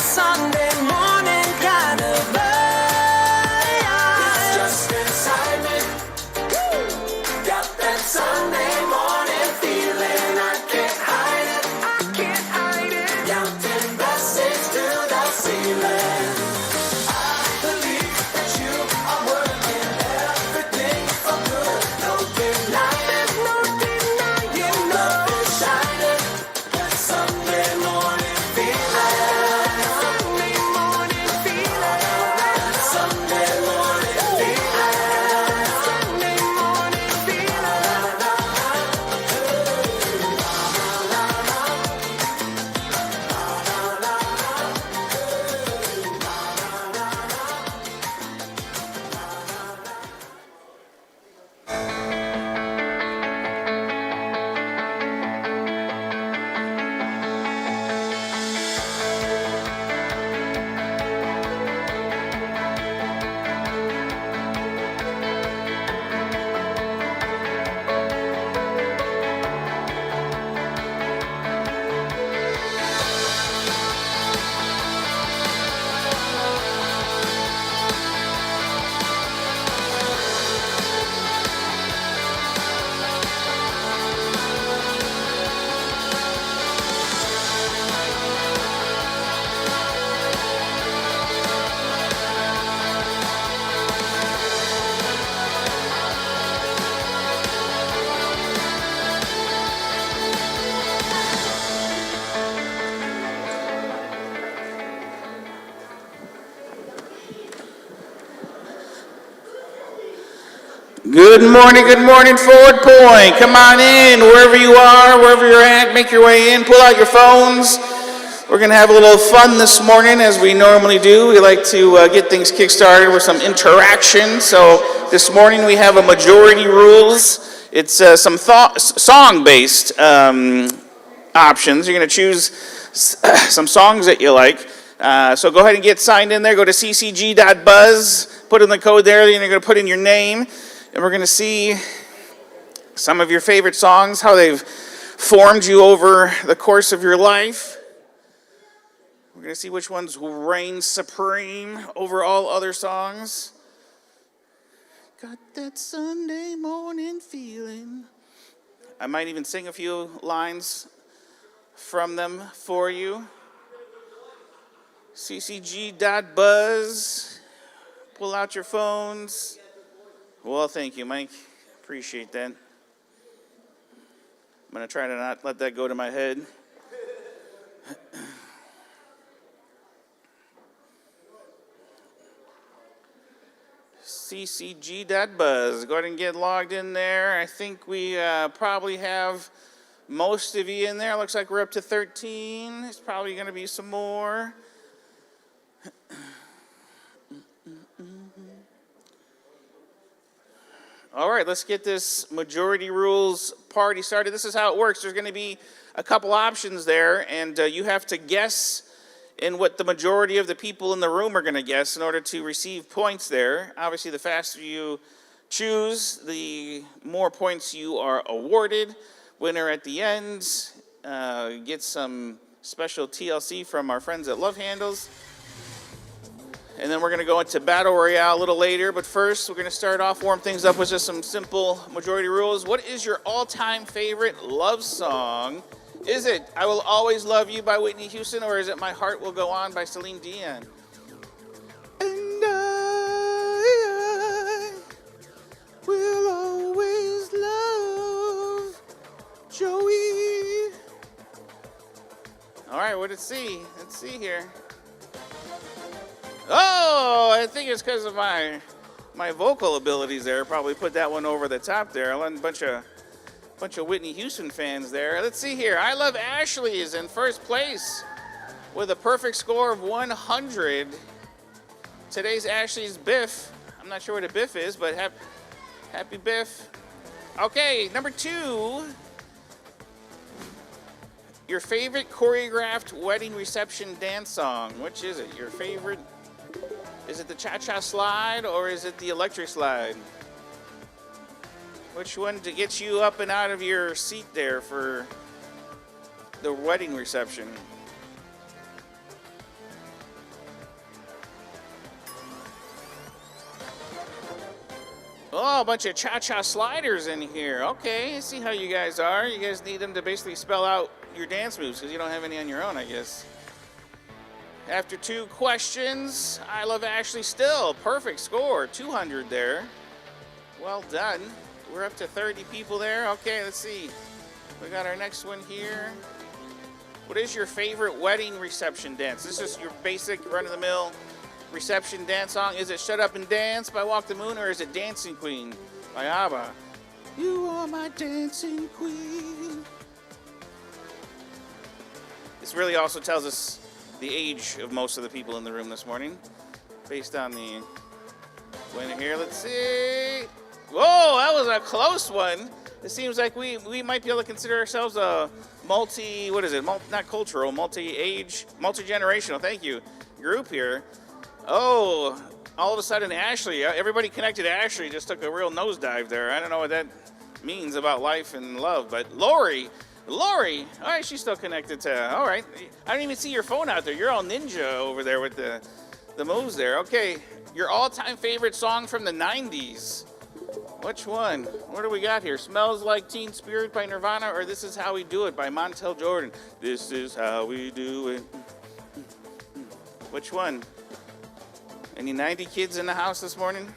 Sunday morning kind of vibe. It's just inside me. Got that Sunday morning feeling. I can't hide it. I can't hide it. Counting blessings to the ceiling. I believe that you are working everything for good. No denying, no denying. Love is shining. That Sunday morning feeling. Sunday morning feeling. Sunday morning feeling. Sunday morning Good morning, Forward Point. Come on in, wherever you are, wherever you're at, make your way in, pull out your phones. We're going to have a little fun this morning, as we normally do. We like to get things kick-started with some interaction. So this morning we have a majority rules. It's some song-based options. You're going to choose some songs that you like. So go ahead and get signed in there. Go to ccg.buzz, put in the code there, and you're going to put in your name. And we're going to see some of your favorite songs, how they've formed you over the course of your life. We're going to see which ones will reign supreme over all other songs. Got that Sunday morning feeling. I might even sing a few lines from them for you. ccg.buzz. Pull out your phones. Well, thank you, Mike. Appreciate that. I'm going to try to not let that go to my head. ccg.buzz. Go ahead and get logged in there. I think we probably have most of you in there. Looks like we're up to 13. There's probably going to be some more. All right, let's get this majority rules party started. This is how it works. There's going to be a couple options there, and you have to guess in what the majority of the people in the room are going to guess in order to receive points there. Obviously, the faster you choose, the more points you are awarded. Winner at the end gets some special TLC from our friends at Love Handles. And then we're going to go into Battle Royale a little later. But first, we're going to start off, warm things up with just some simple majority rules. What is your all-time favorite love song? Is it I Will Always Love You by Whitney Houston, or is it My Heart Will Go On by Celine Dion? And I will always love Joey. All right, let's see. Let's see here. Oh, I think it's because of my vocal abilities there. Probably put that one over the top there. I let a bunch of Whitney Houston fans there. Let's see here. I Love Ashley is in first place with a perfect score of 100. Today's Ashley's Biff. I'm not sure what a Biff is, but happy Biff. Okay, number 2. Your favorite choreographed wedding reception dance song. Which is it? Your favorite? Is it the Cha-Cha Slide or is it the Electric Slide? Which one to get you up and out of your seat there for the wedding reception? Oh, a bunch of cha-cha sliders in here. Okay, I see how you guys are. You guys need them to basically spell out your dance moves because you don't have any on your own, I guess. After 2 questions, I Love Ashley still. Perfect score, 200 there. Well done. We're up to 30 people there. Okay, let's see. We got our next one here. What is your favorite wedding reception dance? This is your basic run-of-the-mill reception dance song. Is it Shut Up and Dance by Walk the Moon, or is it Dancing Queen by ABBA? You are my dancing queen. This really also tells us the age of most of the people in the room this morning, based on the winner here. Let's see. Whoa, that was a close one. It seems like we might be able to consider ourselves a not cultural, multi-age, multi-generational, thank you, group here. Oh, all of a sudden Ashley, everybody connected to Ashley just took a real nosedive there. I don't know what that means about life and love, but Lori, all right, she's still connected to, all right. I don't even see your phone out there. You're all ninja over there with the moves there. Okay, your all-time favorite song from the 90s. Which one? What do we got here? Smells Like Teen Spirit by Nirvana, or This Is How We Do It by Montel Jordan? This is how we do it. Which one? Any 90 kids in the house this morning?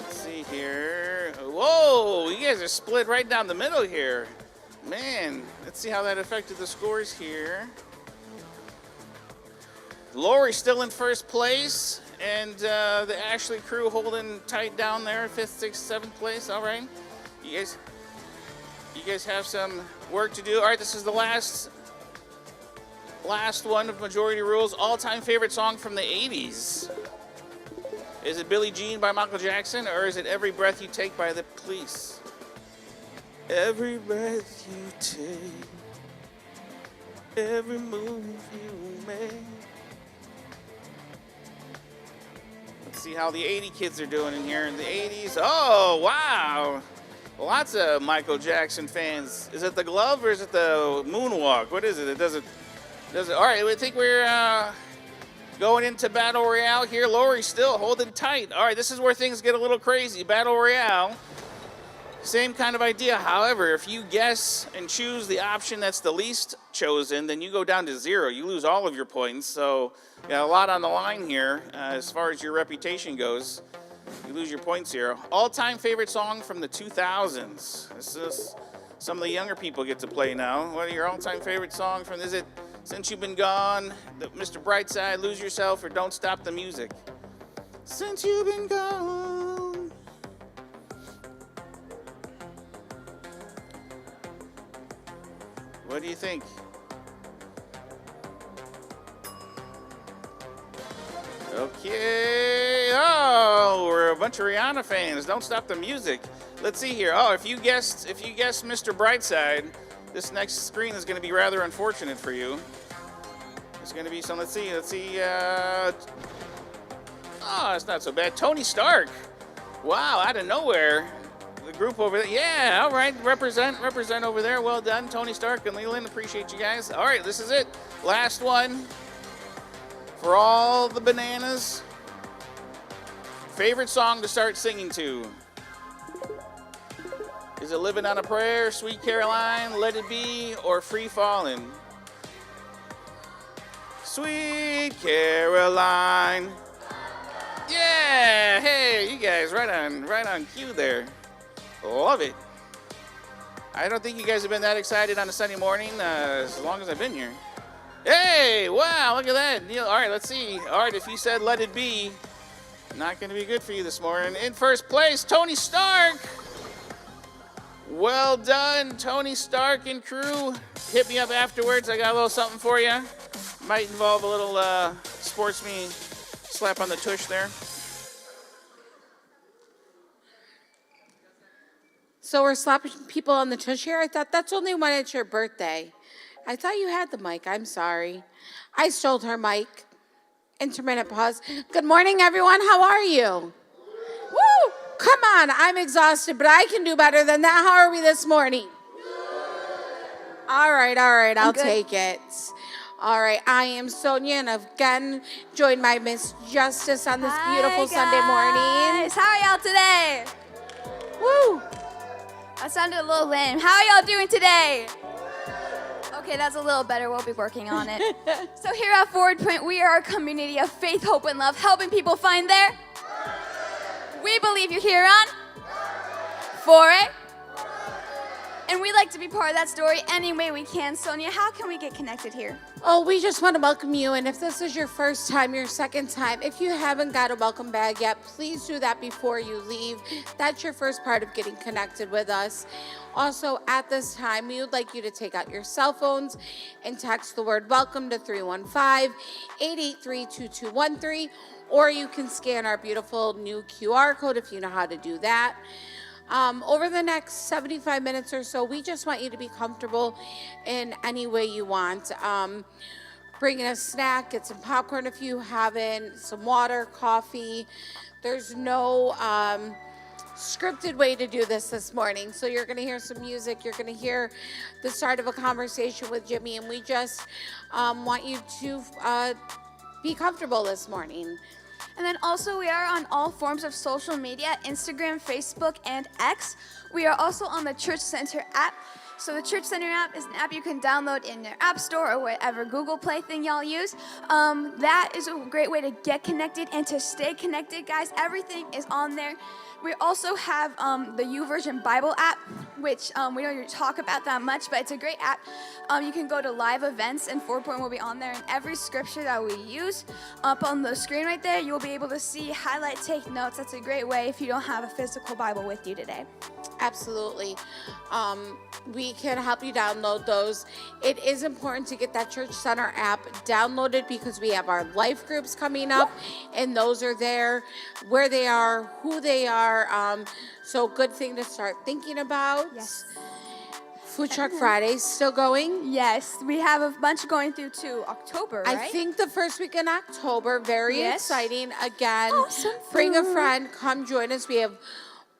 Let's see here. Whoa, you guys are split right down the middle here. Man, let's see how that affected the scores here. Lori still in first place, and the Ashley crew holding tight down there, 5th, 6th, 7th place. All right, you guys have some work to do. All right, this is the last one of Majority Rules. All-time favorite song from the 80s. Is it Billie Jean by Michael Jackson, or is it Every Breath You Take by the Police? Every breath you take, every move you make. See how the 80 kids are doing in here in the 80s. Oh, wow. Lots of Michael Jackson fans. Is it the glove or is it the moonwalk? What is it? It does it. All right, I think we're going into Battle Royale here. Lori's still holding tight. All right, this is where things get a little crazy. Battle Royale. Same kind of idea. However, if you guess and choose the option that's the least chosen, then you go down to 0. You lose all of your points. So you got a lot on the line here as far as your reputation goes. You lose your points here. All-time favorite song from the 2000s. This is some of the younger people get to play now. What are your all-time favorite song from? Is it Since You've Been Gone, Mr. Brightside, Lose Yourself, or Don't Stop the Music? Since you've been gone. What do you think? Okay. Oh, we're a bunch of Rihanna fans. Don't Stop the Music. Let's see here. Oh, if you guessed Mr. Brightside, this next screen is going to be rather unfortunate for you. There's going to be some. Let's see. Oh, it's not so bad. Tony Stark. Wow, out of nowhere. The group over there. Yeah, all right. Represent over there. Well done, Tony Stark and Leland. Appreciate you guys. All right, this is it. Last one for all the bananas. Favorite song to start singing to? Is it Living on a Prayer, Sweet Caroline, Let It Be, or Free Fallin'? Sweet Caroline. Yeah, hey, you guys, right on cue there. Love it. I don't think you guys have been that excited on a Sunday morning as long as I've been here. Hey, wow, look at that. Neil, all right, let's see. All right, if you said Let It Be, not going to be good for you this morning. In first place, Tony Stark. Well done, Tony Stark and crew. Hit me up afterwards. I got a little something for you. Might involve a little sports me slap on the tush there. So we're slapping people on the tush here? I thought that's only when it's your birthday. I thought you had the mic. I'm sorry. I stole her mic. Intermittent pause. Good morning, everyone. How are you? Woo! Come on. I'm exhausted, but I can do better than that. How are we this morning? All right. I'll take it. All right, I am Sonia, and I've again joined my Miss Justice on this beautiful Sunday morning. How are y'all today? Woo! That sounded a little lame. How are y'all doing today? Okay, that's a little better. We'll be working on it. So here at Forward Point, we are a community of faith, hope, and love, helping people find their. We believe you're here on for it. And we like to be part of that story any way we can. Sonia, how can we get connected here? Oh, we just want to welcome you, and if this is your first time, your second time, if you haven't got a welcome bag yet, please do that before you leave. That's your first part of getting connected with us. Also, at this time, we would like you to take out your cell phones and text the word welcome to 315-883-2213, or you can scan our beautiful new QR code if you know how to do that. Over the next 75 minutes or so, we just want you to be comfortable in any way you want. Bring in a snack, get some popcorn if you haven't, some water, coffee. There's no scripted way to do this morning. So you're going to hear some music. You're going to hear the start of a conversation with Jimmy, and we just want you to be comfortable this morning. And then also we are on all forms of social media, Instagram, Facebook, and X. We are also on the Church Center app. So the Church Center app is an app you can download in your app store or whatever Google Play thing y'all use. That is a great way to get connected and to stay connected, guys. Everything is on there. We also have the YouVersion Bible app, which we don't talk about that much, but it's a great app. You can go to live events, and 4 Point will be on there. And every scripture that we use up on the screen right there, you'll be able to see, highlight, take notes. That's a great way if you don't have a physical Bible with you today. Absolutely. We can help you download those. It is important to get that Church Center app downloaded because we have our life groups coming up, and those are there, where they are, who they are. So good thing to start thinking about. Yes. Food Truck Fridays still going? Yes, we have a bunch going through to October, right? I think the first week in October, very Yes. exciting. Again, Awesome bring a food. friend, come join us. We have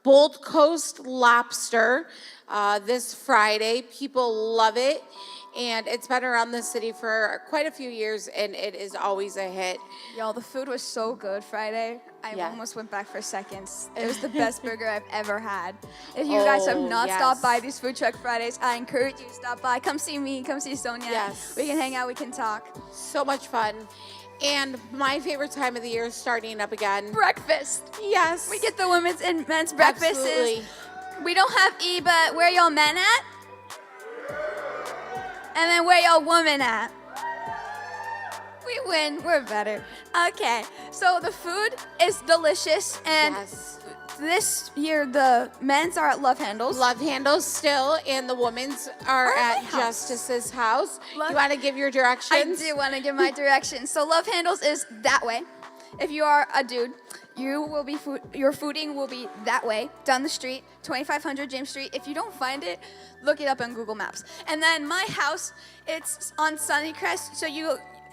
Bold Coast Lobster this Friday. People love it, and it's been around the city for quite a few years, and it is always a hit. Y'all, the food was so good Friday. I Yeah. almost went back for seconds. It was the best burger I've ever had. If you guys have not yes. stopped by these Food Truck Fridays, I encourage you to stop by. Come see me. Come see Sonia. Yes. We can hang out. We can talk. So much fun. And my favorite time of the year is starting up again. Breakfast. Yes. We get the women's and men's breakfasts. Absolutely. We don't have E, but where y'all men at? And then where y'all women at? We win. We're better. Okay. So the food is delicious, and Yes. this year the men's are at Love Handles. Love Handles still, and the women's are Or at my house. Justice's house. Love- You want to give your I directions? do want to give my directions. So Love Handles is that way. If you are a dude, your fooding will be that way, down the street, 2500 James Street. If you don't find it, look it up on Google Maps. And then my house, it's on Sunnycrest. So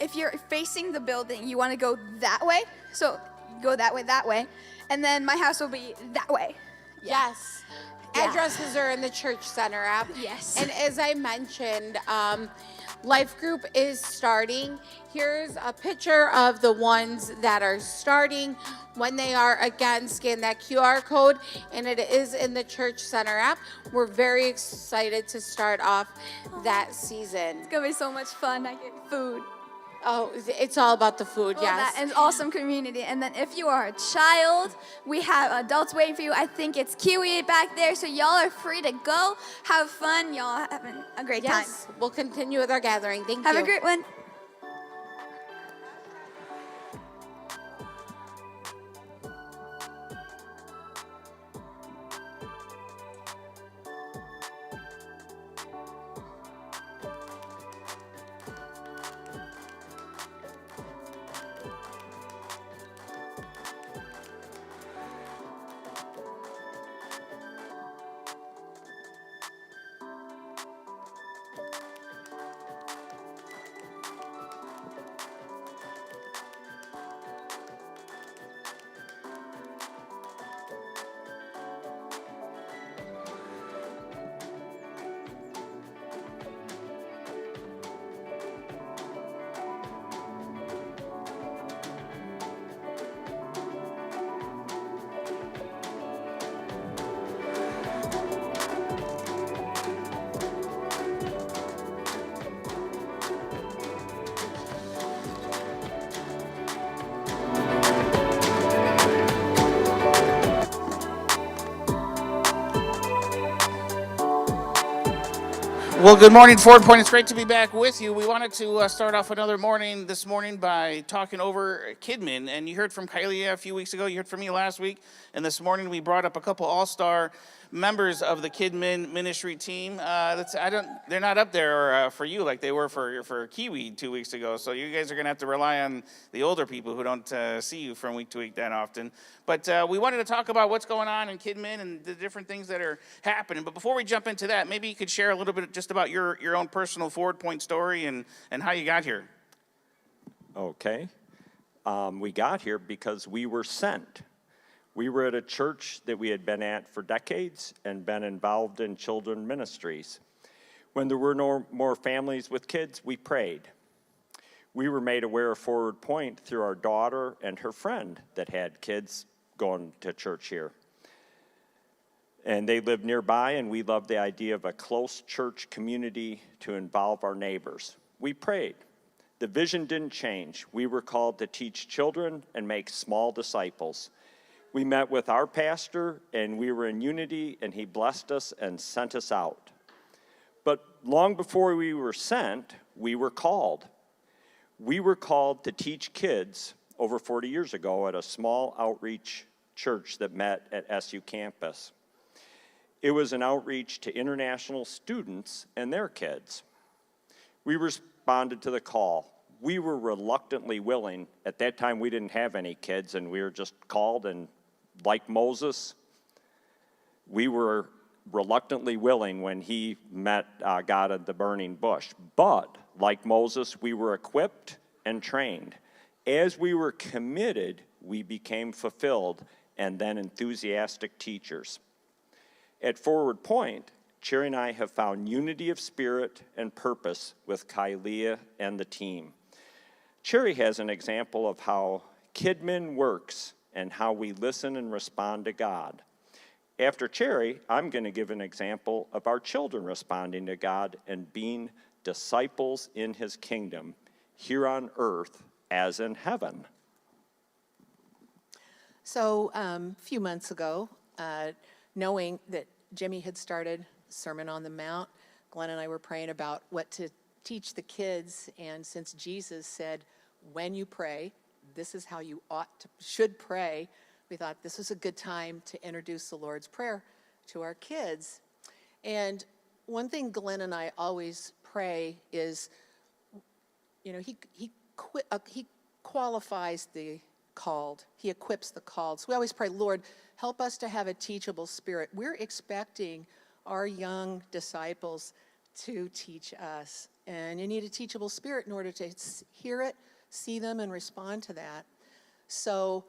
if you're facing the building, you want to go that way. So go that way. And then my house will be that way. Yes. Yeah. Addresses are in the Church Center app. Yes. And as I mentioned, Life Group is starting. Here's a picture of the ones that are starting. When they are, again, scan that QR code, and it is in the Church Center app. We're very excited to start off that season. It's going to be so much fun. I get food. Oh, it's all about the food, Well, yes. that is awesome community. And then if you are a child, we have adults waiting for you. I think it's Kiwi back there, so y'all are free to go. Have fun. Y'all having a great time. Yes, we'll continue with our gathering. Thank Have you. a great one. Well, good morning, Ford Point. It's great to be back with you. We wanted to start off another morning this morning by talking over Kidmin. And you heard from Kylie a few weeks ago. You heard from me last week. And this morning we brought up a couple all-star members of the Kidmin ministry team. They're not up there for you like they were for Kiwi 2 weeks ago. So you guys are going to have to rely on the older people who don't see you from week to week that often. But we wanted to talk about what's going on in Kidmin and the different things that are happening. But before we jump into that, maybe you could share a little bit just about your own personal Forward Point story and how you got here. Okay. We got here because we were sent. We were at a church that we had been at for decades and been involved in children ministries. When there were no more families with kids, we prayed. We were made aware of Forward Point through our daughter and her friend that had kids going to church here. And they lived nearby, and we loved the idea of a close church community to involve our neighbors. We prayed. The vision didn't change. We were called to teach children and make small disciples. We met with our pastor, and we were in unity, and he blessed us and sent us out. But long before we were sent, we were called. We were called to teach kids over 40 years ago at a small outreach church that met at SU campus. It was an outreach to international students and their kids. We responded to the call. We were reluctantly willing. At that time, we didn't have any kids, and we were just called, and like Moses, we were reluctantly willing when he met God at the burning bush. But like Moses, we were equipped and trained. As we were committed, we became fulfilled and then enthusiastic teachers. At Forward Point, Cherry and I have found unity of spirit and purpose with Kylie and the team. Cherry has an example of how Kidmin works and how we listen and respond to God. After Cherry, I'm going to give an example of our children responding to God and being disciples in his kingdom here on earth as in heaven. So a few months ago, knowing that Jimmy had started Sermon on the Mount, Glenn and I were praying about what to teach the kids, and since Jesus said, when you pray, this is how you should pray, we thought this was a good time to introduce the Lord's Prayer to our kids. And one thing Glenn and I always pray is, you know, he qualifies the called. He equips the called. So we always pray, Lord, help us to have a teachable spirit. We're expecting our young disciples to teach us. And you need a teachable spirit in order to hear it, see them, and respond to that. So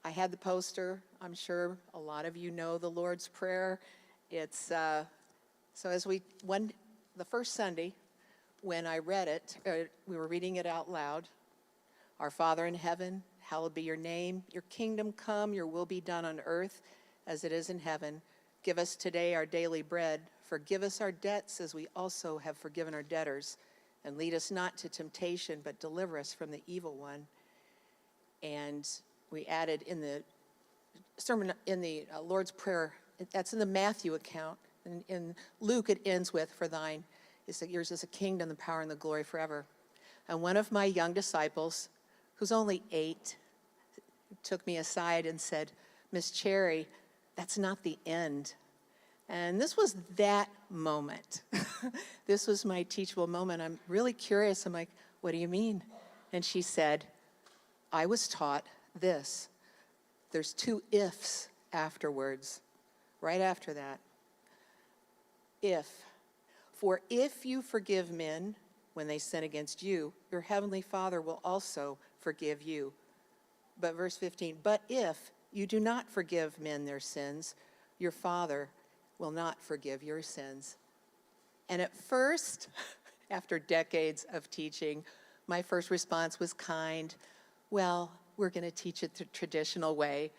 I had the poster. I'm sure a lot of you know the Lord's Prayer. It's so as the first Sunday when I read it, we were reading it out loud. Our Father in heaven, hallowed be your name. Your kingdom come, your will be done on earth as it is in heaven. Give us today our daily bread. Forgive us our debts as we also have forgiven our debtors. And lead us not to temptation, but deliver us from the evil one. And we added in the sermon, in the Lord's Prayer, that's in the Matthew account. In Luke, it ends with, for thine is that yours is a kingdom, the power, and the glory forever. And one of my young disciples, who's only 8, took me aside and said, Miss Cherry, that's not the end. And this was that moment. This was my teachable moment. I'm really curious. I'm like, what do you mean? And she said, I was taught this. There's 2 ifs afterwards, right after that. If. For if you forgive men when they sin against you, your heavenly Father will also forgive you. But verse 15, but if you do not forgive men their sins, your Father will not forgive your sins. And at first, after decades of teaching, my first response was kind. Well, we're going to teach it the traditional way.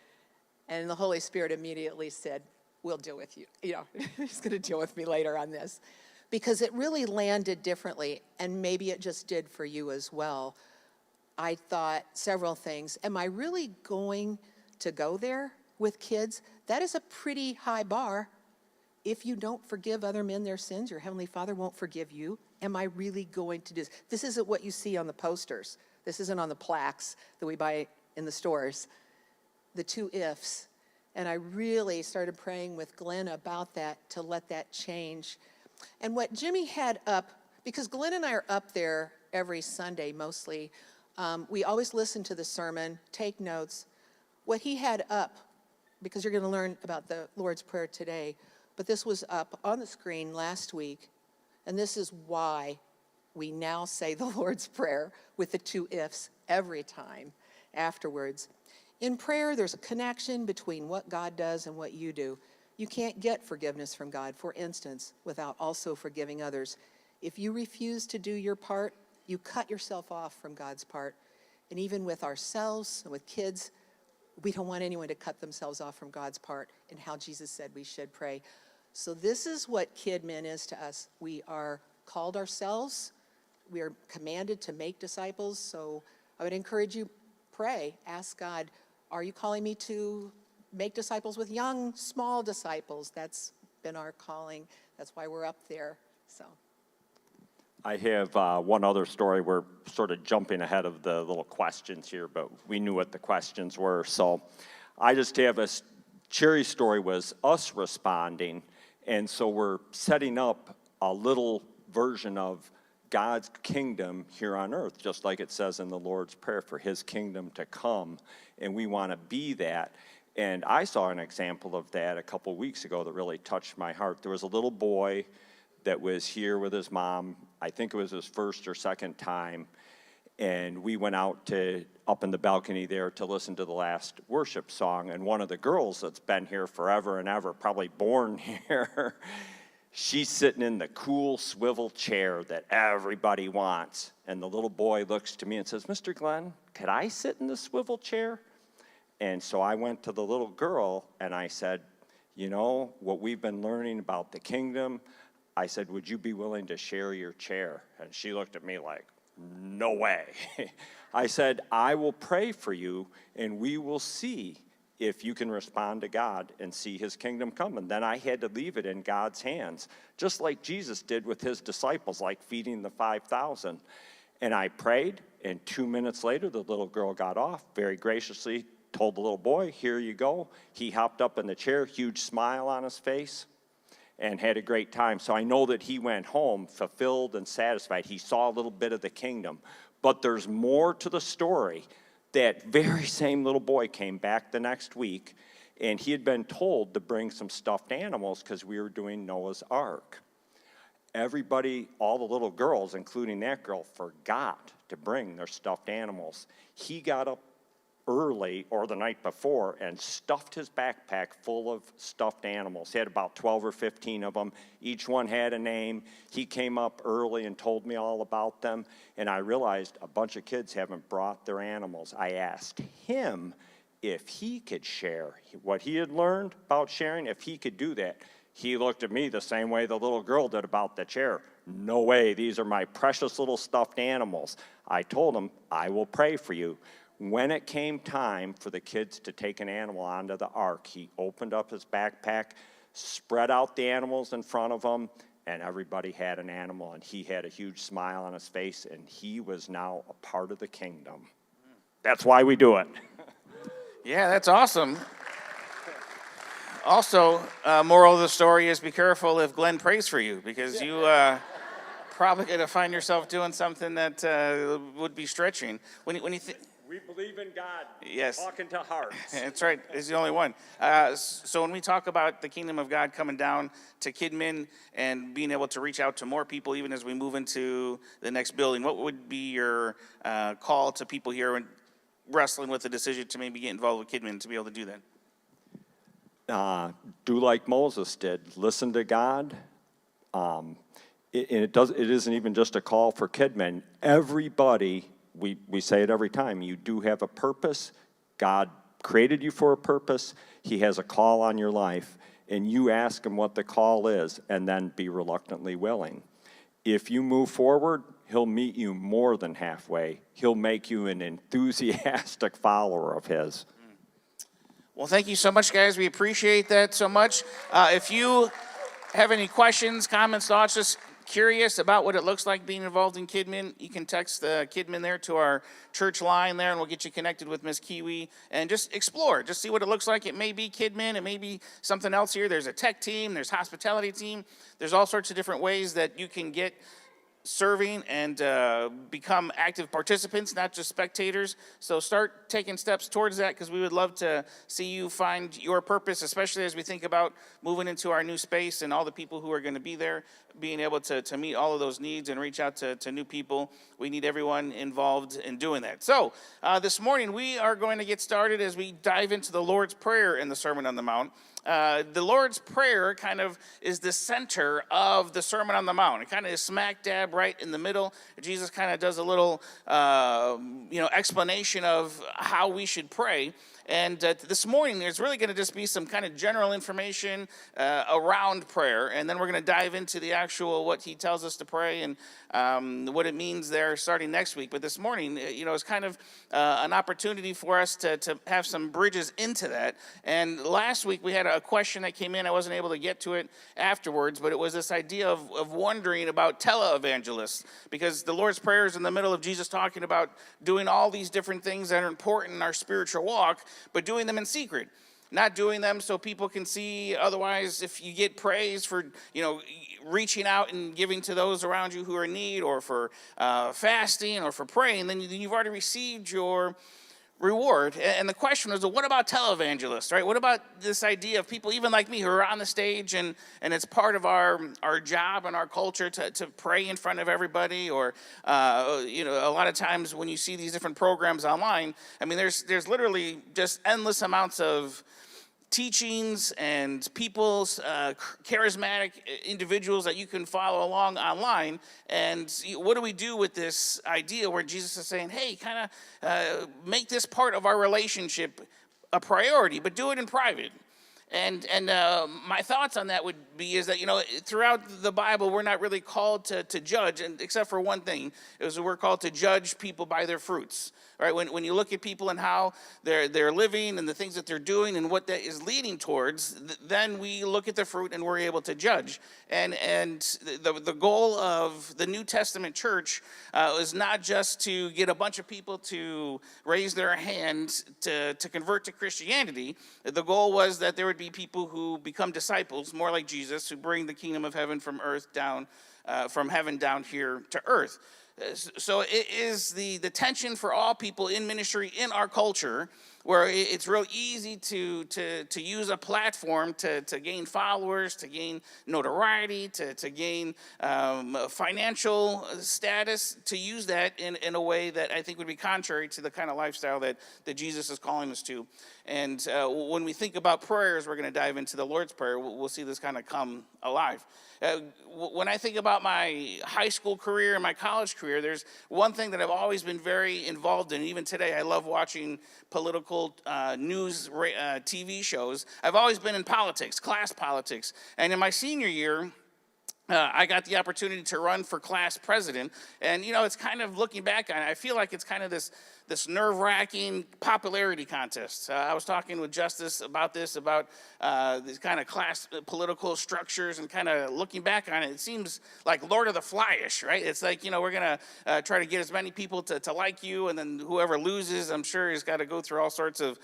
And the Holy Spirit immediately said, we'll deal with you. You know, he's going to deal with me later on this. Because it really landed differently, and maybe it just did for you as well. I thought several things. Am I really going to go there with kids? That is a pretty high bar. if you don't forgive other men their sins, your Heavenly Father won't forgive you. Am I really going to do this? This isn't what you see on the posters. This isn't on the plaques that we buy in the stores. The 2 ifs. And I really started praying with Glenn about that to let that change. And what Jimmy had up, because Glenn and I are up there every Sunday mostly, we always listen to the sermon, take notes. What he had up, because you're going to learn about the Lord's Prayer today, but this was up on the screen last week, and this is why we now say the Lord's Prayer with the 2 ifs every time afterwards. In prayer, there's a connection between what God does and what you do. You can't get forgiveness from God, for instance, without also forgiving others. If you refuse to do your part, you cut yourself off from God's part. And even with ourselves and with kids, we don't want anyone to cut themselves off from God's part and how Jesus said we should pray. So this is what KidMin is to us. We are called ourselves. We are commanded to make disciples. So I would encourage you, pray, ask God, are you calling me to make disciples with young, small disciples? That's been our calling. That's why we're up there. So I have one other story. We're sort of jumping ahead of the little questions here, but we knew what the questions were. So I just have Cherry's story was us responding, and so we're setting up a little version of God's kingdom here on earth, just like it says in the Lord's Prayer, for his kingdom to come, and we want to be that. And I saw an example of that a couple weeks ago that really touched my heart. There was a little boy that was here with his mom. I think it was his first or second time, and we went out up in the balcony there to listen to the last worship song, and one of the girls that's been here forever and ever, probably born here, she's sitting in the cool swivel chair that everybody wants. And the little boy looks to me and says, "Mr. Glenn, could I sit in the swivel chair?" And so I went to the little girl and I said, "You know, what we've been learning about the kingdom," I said, "would you be willing to share your chair?" And she looked at me like, "No way." I said, "I will pray for you and we will see if you can respond to God and see his kingdom come." And then I had to leave it in God's hands, just like Jesus did with his disciples, like feeding the 5,000. And I prayed, and 2 minutes later, the little girl got off, very graciously told the little boy, "Here you go." He hopped up in the chair, huge smile on his face, and had a great time. So I know that he went home fulfilled and satisfied. He saw a little bit of the kingdom. But there's more to the story. That very same little boy came back the next week, and he had been told to bring some stuffed animals because we were doing Noah's Ark. Everybody, all the little girls, including that girl, forgot to bring their stuffed animals. He got up early or the night before and stuffed his backpack full of stuffed animals. He had about 12 or 15 of them. Each one had a name. He came up early and told me all about them, and I realized a bunch of kids haven't brought their animals. I asked him if he could share what he had learned about sharing, if he could do that. He looked at me the same way the little girl did about the chair. "No way, these are my precious little stuffed animals." I told him, "I will pray for you." When it came time for the kids to take an animal onto the ark, he opened up his backpack, spread out the animals in front of him, and everybody had an animal, and he had a huge smile on his face, and he was now a part of the kingdom. That's why we do it. Yeah, that's awesome. Also, moral of the story is be careful if Glenn prays for you, because you probably going to find yourself doing something that would be stretching. When you We believe in God. Yes. Talking to hearts. That's right. He's the only one. So when we talk about the kingdom of God coming down to KidMin and being able to reach out to more people, even as we move into the next building, what would be your call to people here and wrestling with the decision to maybe get involved with KidMin to be able to do that? Do like Moses did. Listen to God. It isn't even just a call for KidMin. Everybody. We say it every time. You do have a purpose. God created you for a purpose. He has a call on your life, and you ask him what the call is, and then be reluctantly willing. If you move forward, he'll meet you more than halfway. He'll make you an enthusiastic follower of his. Well, thank you so much, guys. We appreciate that so much. If you have any questions, comments, thoughts, just curious about what it looks like being involved in Kidmin, you can text Kidmin there to our church line there, and we'll get you connected with Miss Kiwi, and just explore, just see what it looks like. It may be Kidmin, it may be something else here. There's a tech team, there's hospitality team, there's all sorts of different ways that you can get serving and become active participants, not just spectators. So start taking steps towards that, because we would love to see you find your purpose, especially as we think about moving into our new space and all the people who are going to be there, being able to meet all of those needs and reach out to new people. We need everyone involved in doing that. So this morning we are going to get started as we dive into the Lord's Prayer in the Sermon on the Mount. The Lord's Prayer kind of is the center of the Sermon on the Mount. It kind of is smack dab right in the middle. Jesus kind of does a little, explanation of how we should pray. And this morning, there's really going to just be some kind of general information around prayer. And then we're going to dive into the actual, what he tells us to pray and what it means there starting next week. But this morning, it's kind of an opportunity for us to have some bridges into that. And last week, we had a question that came in. I wasn't able to get to it afterwards, but it was this idea of wondering about televangelists, because the Lord's Prayer is in the middle of Jesus talking about doing all these different things that are important in our spiritual walk, but doing them in secret. Not doing them so people can see. Otherwise, if you get praise for, reaching out and giving to those around you who are in need, or for fasting, or for praying, then you've already received your reward. And the question was, well, what about televangelists, right? What about this idea of people even like me who are on the stage and it's part of our job and our culture to pray in front of everybody, or a lot of times when you see these different programs online, I mean, there's literally just endless amounts of teachings and people's charismatic individuals that you can follow along online. And what do we do with this idea where Jesus is saying, hey, kind of make this part of our relationship a priority, but do it in private? And my thoughts on that would be is that, throughout the Bible, we're not really called to judge, and except for one thing, is we're called to judge people by their fruits. Right? When you look at people and how they're living and the things that they're doing and what that is leading towards, then we look at the fruit and we're able to judge. And the goal of the New Testament church is not just to get a bunch of people to raise their hand to convert to Christianity. The goal was that there would be people who become disciples, more like Jesus, who bring the kingdom of heaven from earth down, from heaven down here to earth. So it is the tension for all people in ministry in our culture, where it's real easy to use a platform to gain followers, to gain notoriety, to gain financial status, to use that in a way that I think would be contrary to the kind of lifestyle that Jesus is calling us to. And when we think about prayers, we're going to dive into the Lord's Prayer. We'll see this kind of come alive. When I think about my high school career and my college career, there's one thing that I've always been very involved in. Even today, I love watching political news TV shows. I've always been in politics, class politics. And in my senior year, I got the opportunity to run for class president. And, it's kind of looking back on it, I feel like it's kind of this nerve-wracking popularity contest. I was talking with Justice about this these kind of class political structures, and kind of looking back on it, it seems like Lord of the Fly-ish, right? It's like, we're going to try to get as many people to like you, and then whoever loses, I'm sure, has got to go through all sorts of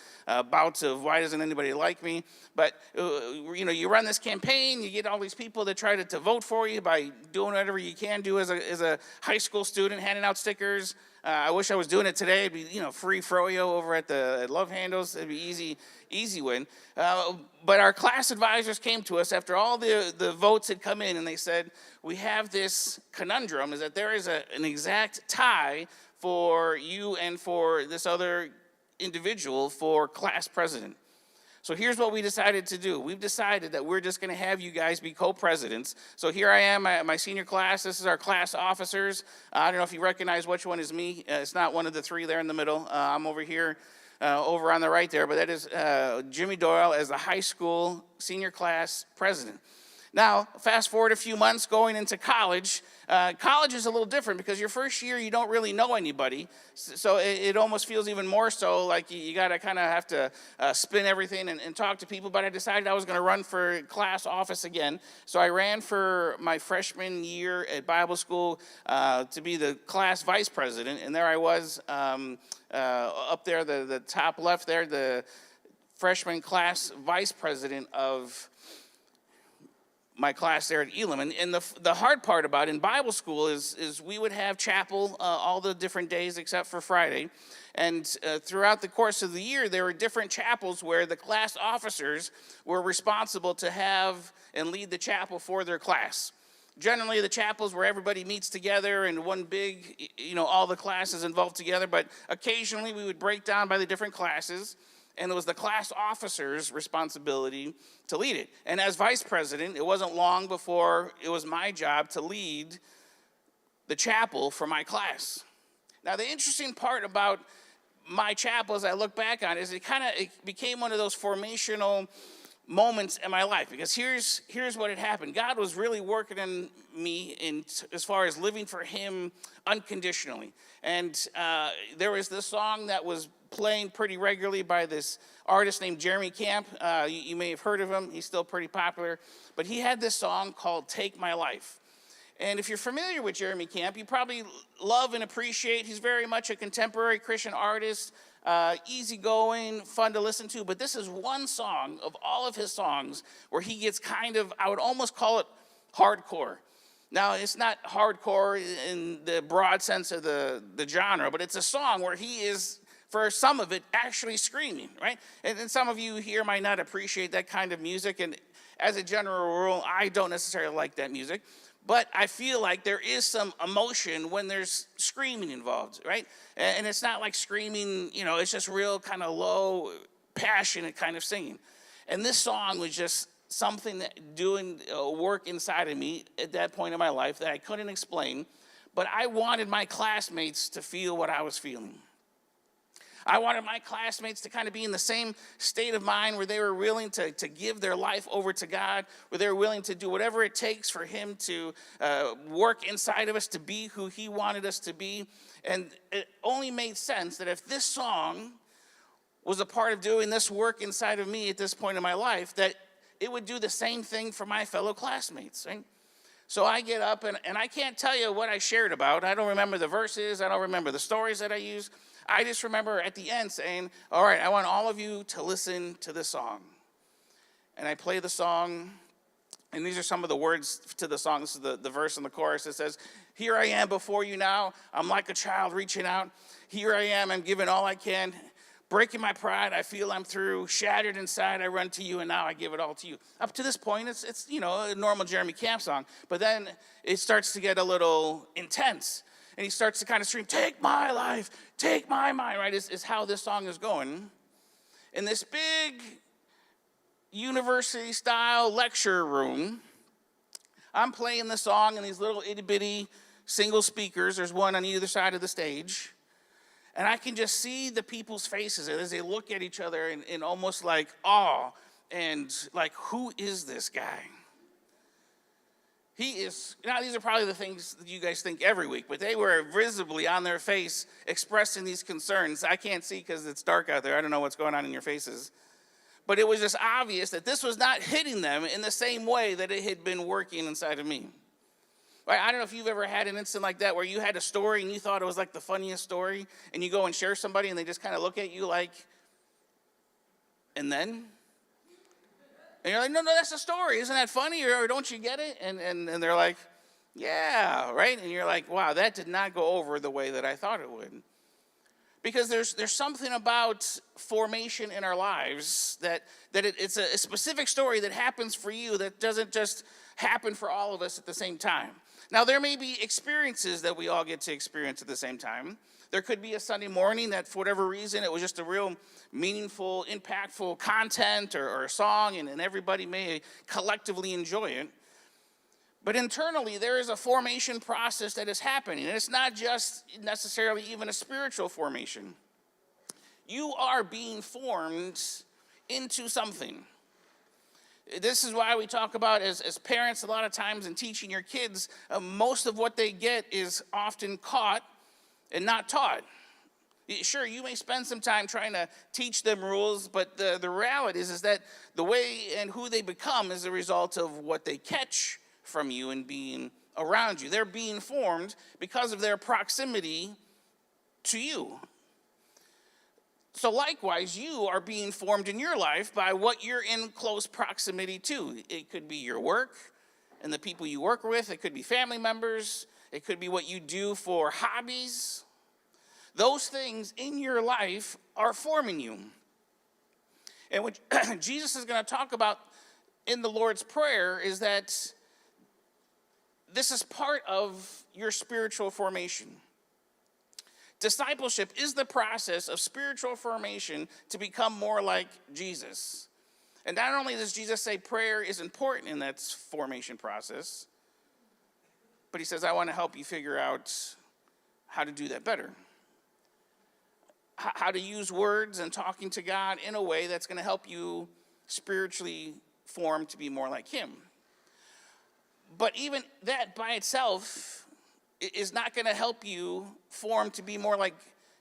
bouts of why doesn't anybody like me? But, you run this campaign, you get all these people that try to vote for you by doing whatever you can do as a high school student, handing out stickers. I wish I was doing it today. It'd be, free froyo over at Love Handles. It'd be easy win. But our class advisors came to us after all the votes had come in, and they said, we have this conundrum, is that there is an exact tie for you and for this other individual for class president. So here's what we decided to do. We've decided that we're just going to have you guys be co-presidents. So here I am, my senior class. This is our class officers. I don't know if you recognize which one is me. It's not one of the three there in the middle. I'm over here, over on the right there. But that is Jimmy Doyle as the high school senior class president. Now, fast forward a few months going into college. College is a little different because your first year you don't really know anybody. So it almost feels even more so like you got to kind of have to spin everything and talk to people. But I decided I was going to run for class office again. So I ran for my freshman year at Bible school to be the class vice president. And there I was up there, the top left there, the freshman class vice president of my class there at Elam. And the hard part about in Bible school is we would have chapel all the different days except for Friday. And throughout the course of the year, there were different chapels where the class officers were responsible to have and lead the chapel for their class. Generally, the chapels where everybody meets together in one big, all the classes involved together. But occasionally, we would break down by the different classes. And it was the class officer's responsibility to lead it. And as vice president, it wasn't long before it was my job to lead the chapel for my class. Now, the interesting part about my chapel, as I look back on it, is it became one of those formational moments in my life. Because here's what had happened. God was really working in me as far as living for him unconditionally. And there was this song that was playing pretty regularly by this artist named Jeremy Camp. You may have heard of him. He's still pretty popular. But he had this song called Take My Life. And if you're familiar with Jeremy Camp, you probably love and appreciate. He's very much a contemporary Christian artist, easygoing, fun to listen to. But this is one song of all of his songs where he gets I would almost call it hardcore. Now, it's not hardcore in the broad sense of the genre, but it's a song where he is, for some of it, actually screaming, right? And some of you here might not appreciate that kind of music, and as a general rule, I don't necessarily like that music, but I feel like there is some emotion when there's screaming involved, right? And it's not like screaming, it's just real kind of low, passionate kind of singing. And this song was just something that doing work inside of me at that point in my life that I couldn't explain, but I wanted my classmates to feel what I was feeling. I wanted my classmates to kind of be in the same state of mind where they were willing to give their life over to God, where they were willing to do whatever it takes for him to work inside of us to be who he wanted us to be. And it only made sense that if this song was a part of doing this work inside of me at this point in my life, that it would do the same thing for my fellow classmates, right? So I get up, and I can't tell you what I shared about. I don't remember the verses. I don't remember the stories that I used. I just remember at the end saying, all right, I want all of you to listen to this song. And I play the song, and these are some of the words to the song. This is the verse and the chorus. It says, here I am before you now. I'm like a child reaching out. Here I am. I'm giving all I can. Breaking my pride, I feel I'm through. Shattered inside, I run to you, and now I give it all to you. Up to this point, it's a normal Jeremy Camp song. But then it starts to get a little intense. And he starts to kind of scream, take my life, take my mind, right, is how this song is going. In this big university-style lecture room, I'm playing the song in these little itty-bitty single speakers. There's one on either side of the stage. And I can just see the people's faces as they look at each other in almost like awe and like, who is this guy? He is, these are probably the things that you guys think every week, but they were visibly on their face expressing these concerns. I can't see because it's dark out there. I don't know what's going on in your faces. But it was just obvious that this was not hitting them in the same way that it had been working inside of me. Right? I don't know if you've ever had an instant like that where you had a story and you thought it was like the funniest story, and you go and share somebody and they just kind of look at you like, and then? And you're like, no, that's a story. Isn't that funny? Or don't you get it? And they're like, yeah, right? And you're like, wow, that did not go over the way that I thought it would. Because there's something about formation in our lives that it's a specific story that happens for you that doesn't just happen for all of us at the same time. Now, there may be experiences that we all get to experience at the same time. There could be a Sunday morning that, for whatever reason, it was just a real meaningful, impactful content or a song, and everybody may collectively enjoy it. But internally, there is a formation process that is happening, and it's not just necessarily even a spiritual formation. You are being formed into something. This is why we talk about, as parents, a lot of times in teaching your kids, most of what they get is often caught and not taught. Sure, you may spend some time trying to teach them rules, but the reality is that the way and who they become is a result of what they catch from you and being around you. They're being formed because of their proximity to you. So likewise, you are being formed in your life by what you're in close proximity to. It could be your work and the people you work with. It could be family members. It could be what you do for hobbies. Those things in your life are forming you. And what Jesus is going to talk about in the Lord's Prayer is that this is part of your spiritual formation. Discipleship is the process of spiritual formation to become more like Jesus. And not only does Jesus say prayer is important in that formation process, but he says, I want to help you figure out how to do that better. How to use words and talking to God in a way that's going to help you spiritually form to be more like him. But even that by itself is not going to help you form to be more like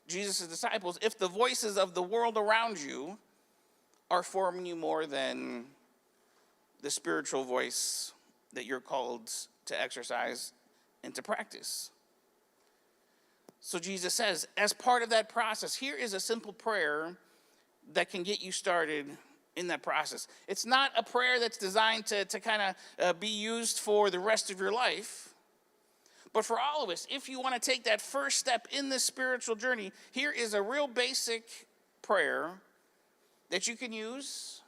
Jesus' disciples if the voices of the world around you are forming you more than the spiritual voice that you're called to exercise and to practice. So Jesus says, as part of that process, here is a simple prayer that can get you started in that process. It's not a prayer that's designed to kind of be used for the rest of your life. But for all of us, if you want to take that first step in this spiritual journey, here is a real basic prayer that you can use.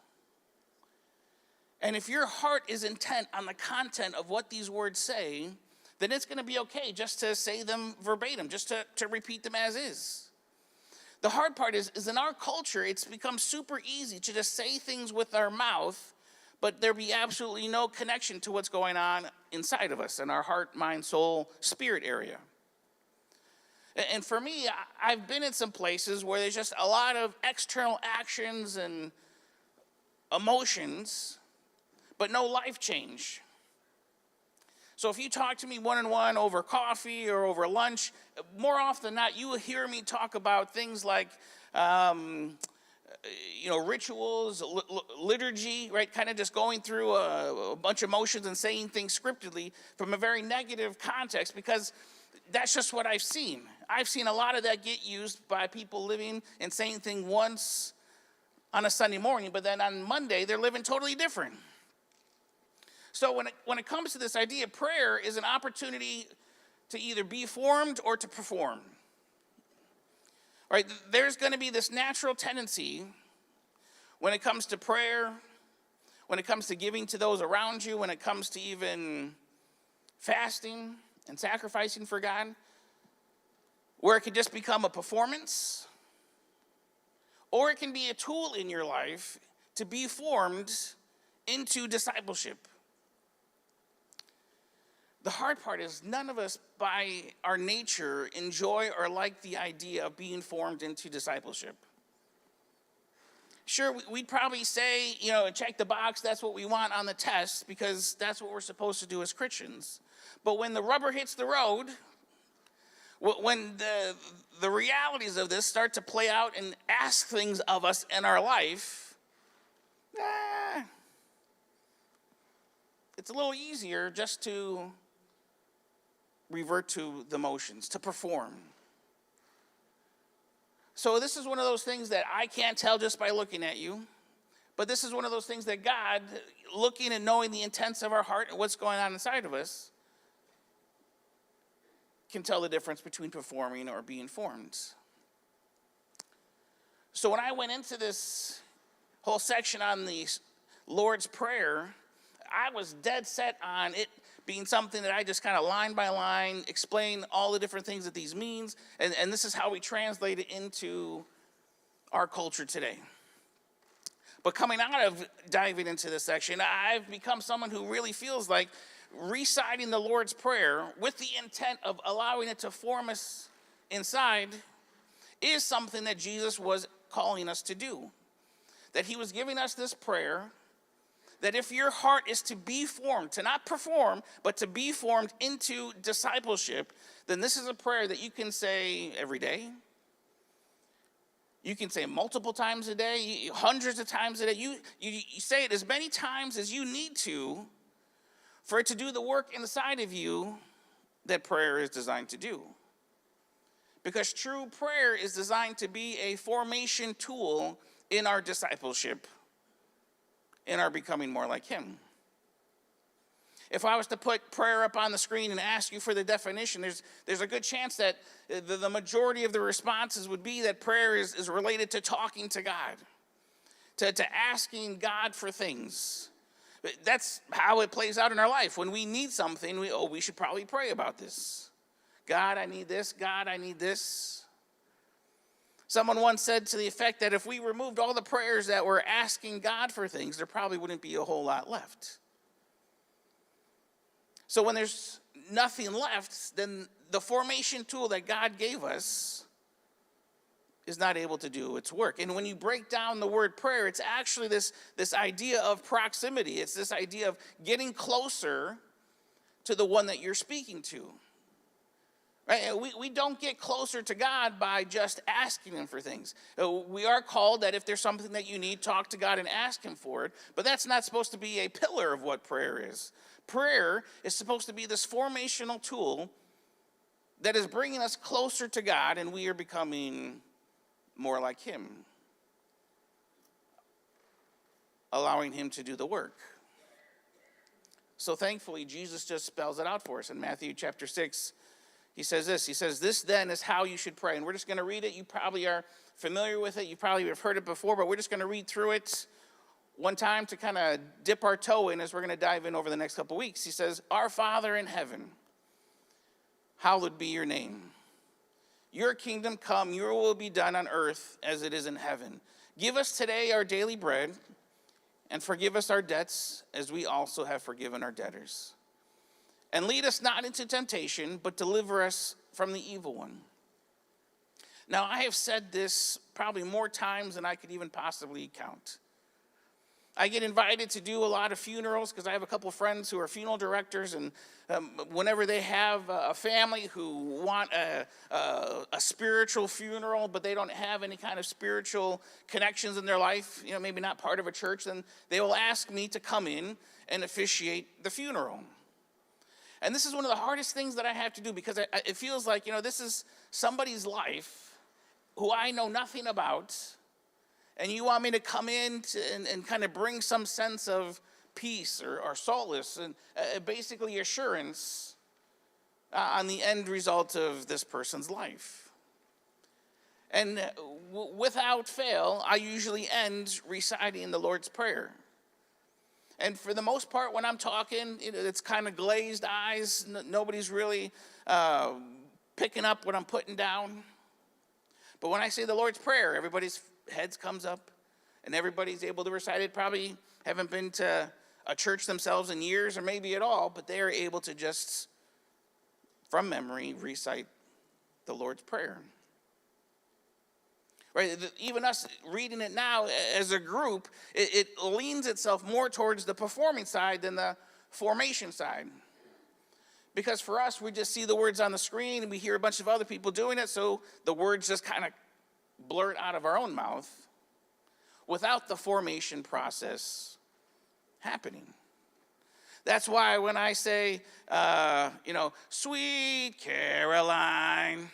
And if your heart is intent on the content of what these words say, then it's going to be okay just to say them verbatim, just to repeat them as is. The hard part is in our culture, it's become super easy to just say things with our mouth, but there be absolutely no connection to what's going on inside of us in our heart, mind, soul, spirit area. And for me, I've been in some places where there's just a lot of external actions and emotions, but no life change. So if you talk to me one-on-one over coffee or over lunch, more often than not, you will hear me talk about things like rituals, liturgy, right? Kind of just going through a bunch of motions and saying things scriptedly from a very negative context, because that's just what I've seen. I've seen a lot of that get used by people living and saying things once on a Sunday morning, but then on Monday, they're living totally different. So when it comes to this idea, prayer is an opportunity to either be formed or to perform. Right? There's going to be this natural tendency when it comes to prayer, when it comes to giving to those around you, when it comes to even fasting and sacrificing for God, where it can just become a performance, or it can be a tool in your life to be formed into discipleship. The hard part is none of us by our nature enjoy or like the idea of being formed into discipleship. Sure, we'd probably say, check the box, that's what we want on the test, because that's what we're supposed to do as Christians. But when the rubber hits the road, when the realities of this start to play out and ask things of us in our life, it's a little easier just to revert to the motions, to perform. So this is one of those things that I can't tell just by looking at you, but this is one of those things that God, looking and knowing the intents of our heart and what's going on inside of us, can tell the difference between performing or being formed. So when I went into this whole section on the Lord's Prayer, I was dead set on it being something that I just kind of line by line explain all the different things that these means, and this is how we translate it into our culture today. But coming out of diving into this section, I've become someone who really feels like reciting the Lord's Prayer with the intent of allowing it to form us inside is something that Jesus was calling us to do. That he was giving us this prayer that if your heart is to be formed, to not perform, but to be formed into discipleship, then this is a prayer that you can say every day. You can say multiple times a day, hundreds of times a day. You say it as many times as you need to for it to do the work inside of you that prayer is designed to do. Because true prayer is designed to be a formation tool in our discipleship, in our becoming more like him. If I was to put prayer up on the screen and ask you for the definition, there's a good chance that the majority of the responses would be that prayer is related to talking to God, to asking God for things. That's how it plays out in our life. When we need something, we should probably pray about this. God, I need this. God, I need this. Someone once said to the effect that if we removed all the prayers that were asking God for things, there probably wouldn't be a whole lot left. So when there's nothing left, then the formation tool that God gave us is not able to do its work. And when you break down the word prayer, it's actually this idea of proximity. It's this idea of getting closer to the one that you're speaking to. Right? We don't get closer to God by just asking him for things. We are called that if there's something that you need, talk to God and ask him for it. But that's not supposed to be a pillar of what prayer is. Prayer is supposed to be this formational tool that is bringing us closer to God, and we are becoming more like him, allowing him to do the work. So thankfully, Jesus just spells it out for us in Matthew chapter 6. He says this. He says, "This then is how you should pray." And we're just going to read it. You probably are familiar with it. You probably have heard it before, but we're just going to read through it one time to kind of dip our toe in as we're going to dive in over the next couple weeks. He says, "Our Father in heaven, hallowed be your name. Your kingdom come, your will be done on earth as it is in heaven. Give us today our daily bread, and forgive us our debts as we also have forgiven our debtors. And lead us not into temptation, but deliver us from the evil one." Now, I have said this probably more times than I could even possibly count. I get invited to do a lot of funerals because I have a couple friends who are funeral directors, and whenever they have a family who want a spiritual funeral, but they don't have any kind of spiritual connections in their life, maybe not part of a church, then they will ask me to come in and officiate the funeral. And this is one of the hardest things that I have to do because it feels like, this is somebody's life who I know nothing about, and you want me to come in and kind of bring some sense of peace or solace and basically assurance on the end result of this person's life. And without fail, I usually end reciting the Lord's Prayer. And for the most part, when I'm talking, it's kind of glazed eyes. Nobody's really picking up what I'm putting down. But when I say the Lord's Prayer, everybody's heads comes up, and everybody's able to recite it. Probably haven't been to a church themselves in years, or maybe at all, but they are able to just, from memory, recite the Lord's Prayer. Right? Even us reading it now as a group, it leans itself more towards the performing side than the formation side. Because for us, we just see the words on the screen and we hear a bunch of other people doing it, so the words just kind of blurt out of our own mouth without the formation process happening. That's why when I say, "Sweet Caroline,"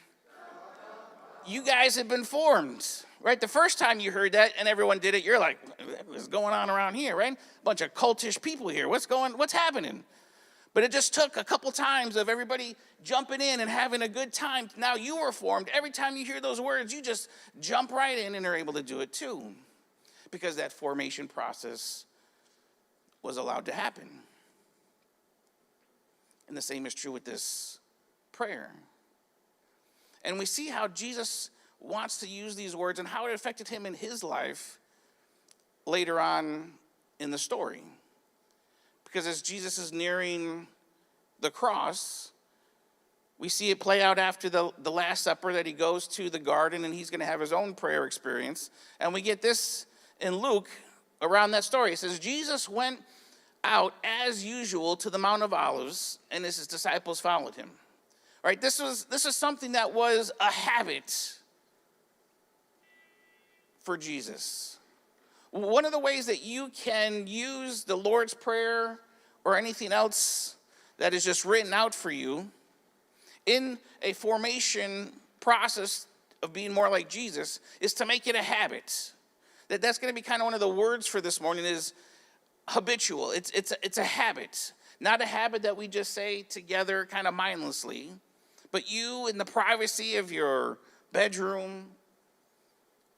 you guys have been formed, right? The first time you heard that and everyone did it, you're like, what's going on around here, right? A bunch of cultish people here. What's happening? But it just took a couple times of everybody jumping in and having a good time. Now you are formed. Every time you hear those words, you just jump right in and are able to do it too. Because that formation process was allowed to happen. And the same is true with this prayer. And we see how Jesus wants to use these words and how it affected him in his life later on in the story. Because as Jesus is nearing the cross, we see it play out after the Last Supper that he goes to the garden and he's going to have his own prayer experience. And we get this in Luke around that story. It says, Jesus went out as usual to the Mount of Olives, and his disciples followed him. Right? This is something that was a habit for Jesus. One of the ways that you can use the Lord's Prayer or anything else that is just written out for you in a formation process of being more like Jesus is to make it a habit. That's going to be kind of one of the words for this morning is habitual. It's a habit. Not a habit that we just say together kind of mindlessly, but you in the privacy of your bedroom,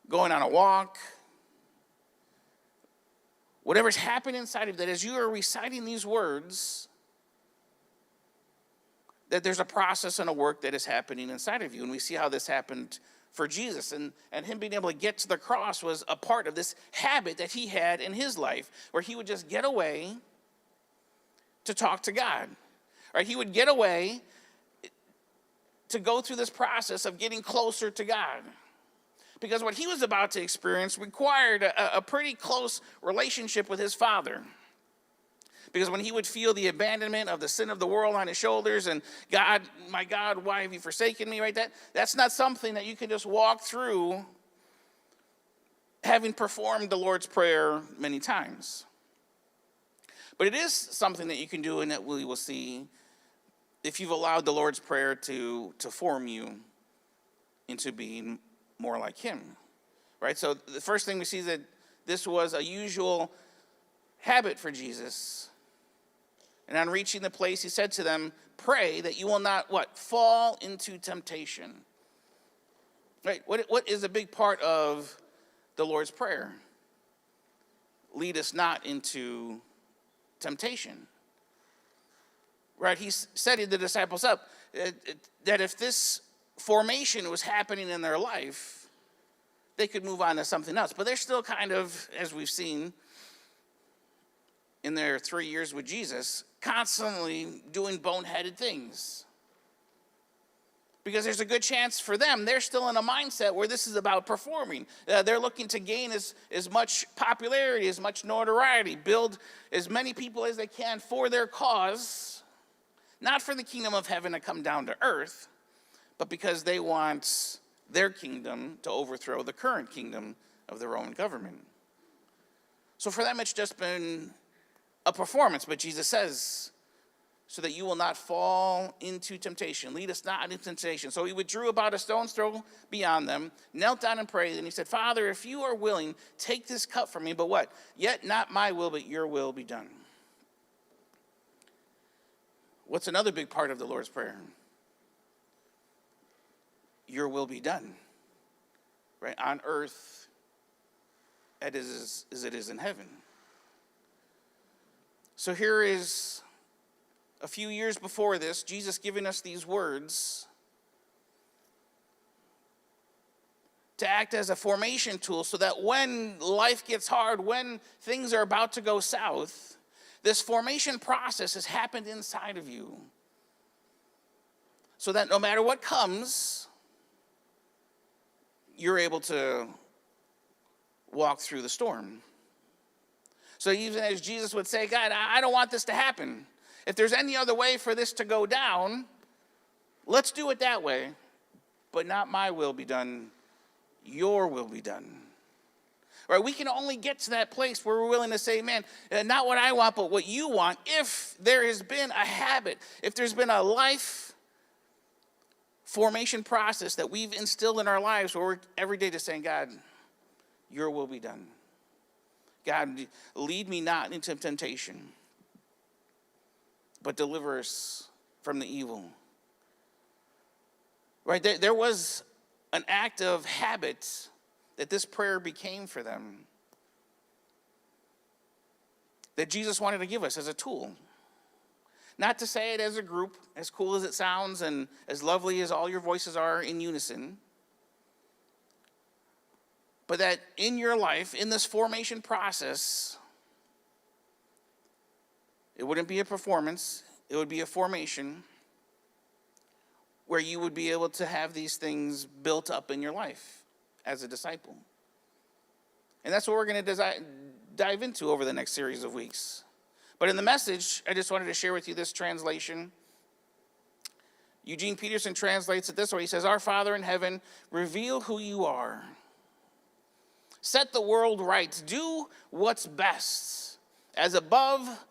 going on a walk, whatever's happening inside of that, as you are reciting these words, that there's a process and a work that is happening inside of you. And we see how this happened for Jesus. And him being able to get to the cross was a part of this habit that he had in his life, where he would just get away to talk to God. Right? He would get away to go through this process of getting closer to God. Because what he was about to experience required a pretty close relationship with his Father. Because when he would feel the abandonment of the sin of the world on his shoulders and God, my God, why have you forsaken me, right? That's not something that you can just walk through having performed the Lord's Prayer many times. But it is something that you can do and that we will see if you've allowed the Lord's Prayer to form you into being more like him, right? So the first thing we see is that this was a usual habit for Jesus. And on reaching the place, he said to them, pray that you will not, what? Fall into temptation. Right? What is a big part of the Lord's Prayer? Lead us not into temptation. Right? He said to the disciples up that if this formation was happening in their life, they could move on to something else. But they're still kind of, as we've seen in their 3 years with Jesus, constantly doing boneheaded things. Because there's a good chance for them, they're still in a mindset where this is about performing. They're looking to gain as much popularity, as much notoriety, build as many people as they can for their cause, not for the kingdom of heaven to come down to earth, but because they want their kingdom to overthrow the current kingdom of the Roman government. So for them, it's just been a performance. But Jesus says, so that you will not fall into temptation. Lead us not into temptation. So he withdrew about a stone's throw beyond them, knelt down and prayed, and he said, Father, if you are willing, take this cup from me, but what? Yet not my will, but your will be done. What's another big part of the Lord's Prayer? Your will be done, right? On earth as it is in heaven. So here is a few years before this, Jesus giving us these words to act as a formation tool so that when life gets hard, when things are about to go south, this formation process has happened inside of you. So that no matter what comes, you're able to walk through the storm. So even as Jesus would say, God, I don't want this to happen. If there's any other way for this to go down, let's do it that way. But not my will be done, your will be done. Right? We can only get to that place where we're willing to say, man, not what I want, but what you want. If there has been a habit, if there's been a life formation process that we've instilled in our lives where we're every day just saying, God, your will be done. God, lead me not into temptation, but deliver us from the evil. Right? There was an act of habit that this prayer became for them, that Jesus wanted to give us as a tool. Not to say it as a group, as cool as it sounds and as lovely as all your voices are in unison, but that in your life, in this formation process, it wouldn't be a performance, it would be a formation where you would be able to have these things built up in your life as a disciple. And that's what we're going to dive into over the next series of weeks. But in the Message, I just wanted to share with you this translation. Eugene Peterson translates it this way. He says, "Our Father in heaven, reveal who you are. Set the world right. Do what's best. As above,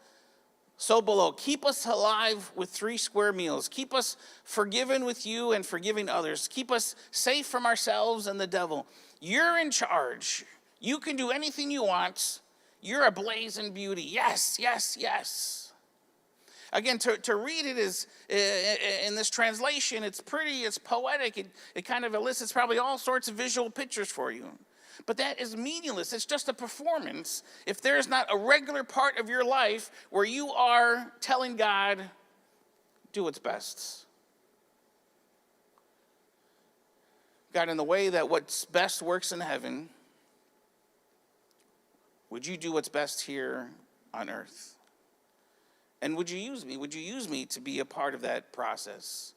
so below. Keep us alive with 3 square meals. Keep us forgiven with you and forgiving others. Keep us safe from ourselves and the devil. You're in charge. You can do anything you want. You're a blazing beauty. Yes, yes, yes." Again, to read it is, in this translation, it's pretty, it's poetic. It kind of elicits probably all sorts of visual pictures for you. But that is meaningless. It's just a performance if there's not a regular part of your life where you are telling God, do what's best. God, in the way that what's best works in heaven, would you do what's best here on earth? And would you use me? Would you use me to be a part of that process?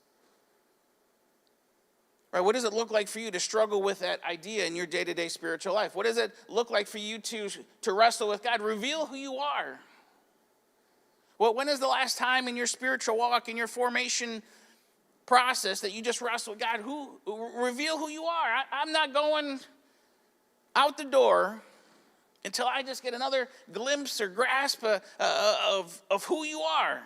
Right, what does it look like for you to struggle with that idea in your day-to-day spiritual life? What does it look like for you to wrestle with God? Reveal who you are. Well, when is the last time in your spiritual walk, in your formation process, that you just wrestle with God? Reveal who you are. I'm not going out the door until I just get another glimpse or grasp of who you are.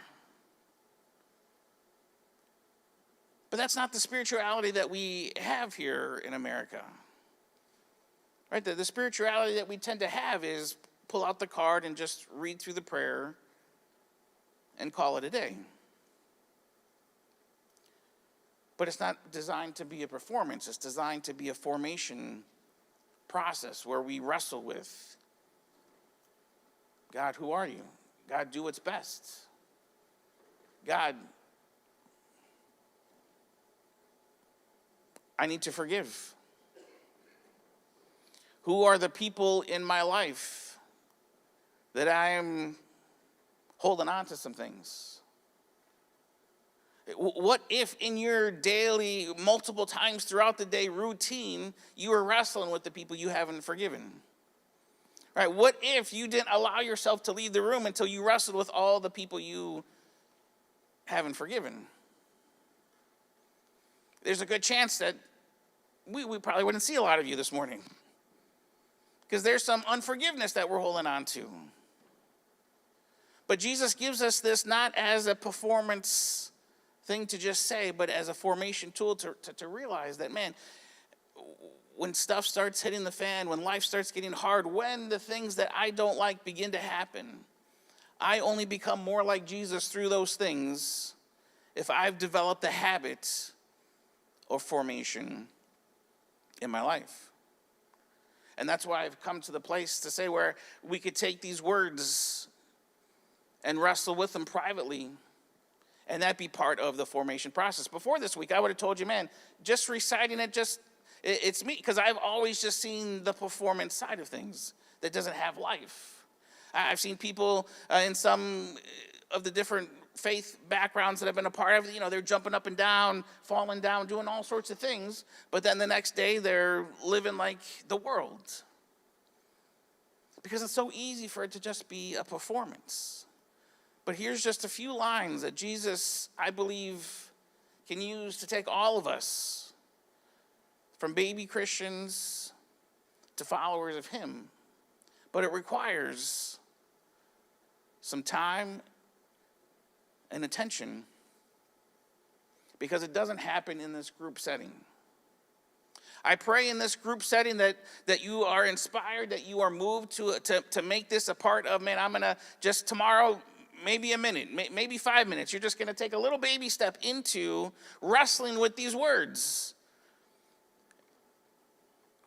But that's not the spirituality that we have here in America. Right? The spirituality that we tend to have is pull out the card and just read through the prayer and call it a day. But it's not designed to be a performance. It's designed to be a formation process where we wrestle with, God, who are you? God, do what's best. God, I need to forgive. Who are the people in my life that I am holding on to some things? What if in your daily, multiple times throughout the day routine, you are wrestling with the people you haven't forgiven? Right? What if you didn't allow yourself to leave the room until you wrestled with all the people you haven't forgiven? There's a good chance that we probably wouldn't see a lot of you this morning, because there's some unforgiveness that we're holding on to. But Jesus gives us this not as a performance thing to just say, but as a formation tool to realize that, man, when stuff starts hitting the fan, when life starts getting hard, when the things that I don't like begin to happen, I only become more like Jesus through those things if I've developed a habit of formation in my life. And that's why I've come to the place to say where we could take these words and wrestle with them privately, and that be part of the formation process. Before this week, I would have told you, man, just reciting it, it's me, because I've always just seen the performance side of things that doesn't have life. I've seen people in some of the different faith backgrounds that I've been a part of, they're jumping up and down, falling down, doing all sorts of things, but then the next day they're living like the world. Because it's so easy for it to just be a performance. But here's just a few lines that Jesus, I believe, can use to take all of us, from baby Christians to followers of him. But it requires some time and attention, because it doesn't happen in this group setting. I pray in this group setting that you are inspired, that you are moved to make this a part of, man, I'm going to just tomorrow, maybe a minute, maybe 5 minutes, you're just going to take a little baby step into wrestling with these words.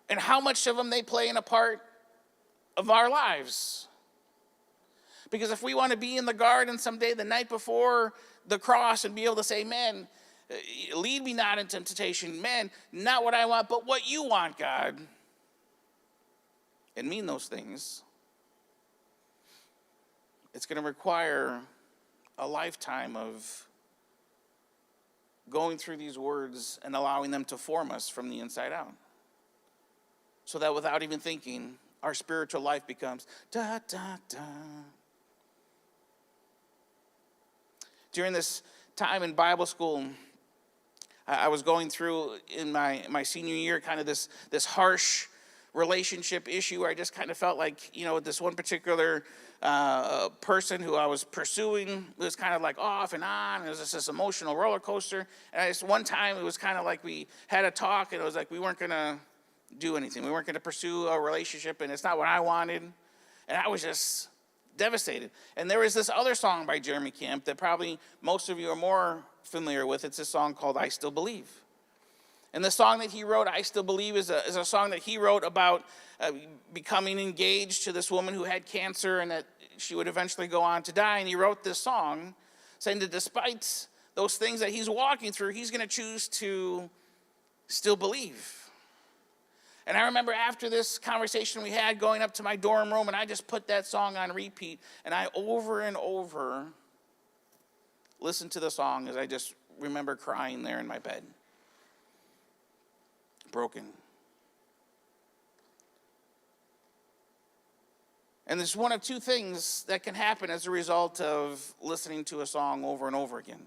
And how much of them they play in a part of our lives. Because if we want to be in the garden someday, the night before the cross, and be able to say, man, lead me not into temptation, man, not what I want, but what you want, God, and mean those things, it's going to require a lifetime of going through these words and allowing them to form us from the inside out. So that without even thinking, our spiritual life becomes da, da, da. during this time in Bible school, I was going through in my senior year kind of this harsh relationship issue where I just kind of felt like, this one particular person who I was pursuing was kind of like off and on. It was just this emotional roller coaster. And one time it was kind of like we had a talk, and it was like we weren't going to do anything. We weren't going to pursue a relationship, and it's not what I wanted. And I was just devastated. And there was this other song by Jeremy Camp that probably most of you are more familiar with. It's a song called I Still Believe. And the song that he wrote, I Still Believe, is a song that he wrote about becoming engaged to this woman who had cancer and that she would eventually go on to die. And he wrote this song saying that despite those things that he's walking through, he's going to choose to still believe. And I remember after this conversation we had going up to my dorm room, and I just put that song on repeat, and I over and over listened to the song as I just remember crying there in my bed. Broken. And there's one of two things that can happen as a result of listening to a song over and over again.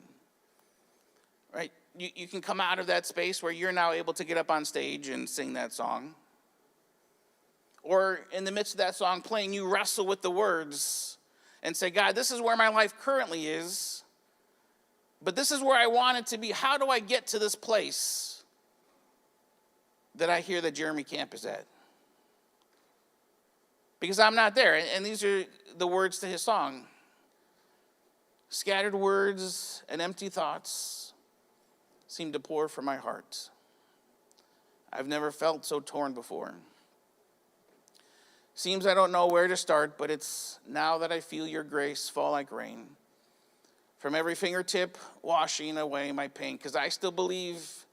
Right? You can come out of that space where you're now able to get up on stage and sing that song. Or in the midst of that song playing, you wrestle with the words and say, God, this is where my life currently is, but this is where I want it to be. How do I get to this place that I hear that Jeremy Camp is at? Because I'm not there. And these are the words to his song. Scattered words and empty thoughts seem to pour from my heart. I've never felt so torn before. Seems I don't know where to start, but it's now that I feel your grace fall like rain from every fingertip, washing away my pain. Because I still believe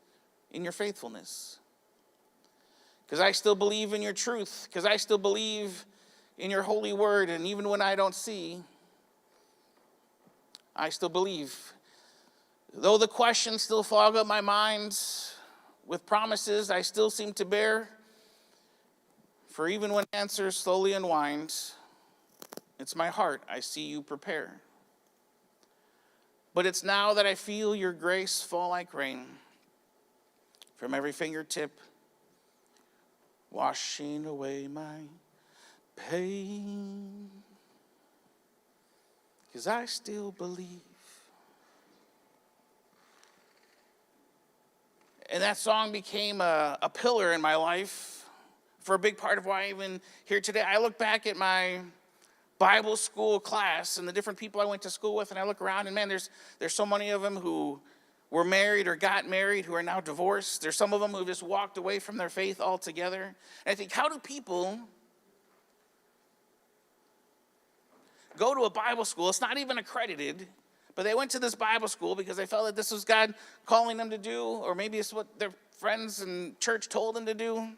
in your faithfulness. Because I still believe in your truth. Because I still believe in your holy word. And even when I don't see, I still believe. Though the questions still fog up my mind with promises I still seem to bear, for even when answers slowly unwind, it's my heart I see you prepare. But it's now that I feel your grace fall like rain from every fingertip, washing away my pain. 'Cause I still believe. And that song became a pillar in my life for a big part of why I'm even here today. I look back at my Bible school class and the different people I went to school with, and I look around, and man, there's so many of them who were married or got married who are now divorced. There's some of them who just walked away from their faith altogether. And I think, how do people go to a Bible school? It's not even accredited, but they went to this Bible school because they felt that this was God calling them to do, or maybe it's what their friends and church told them to do.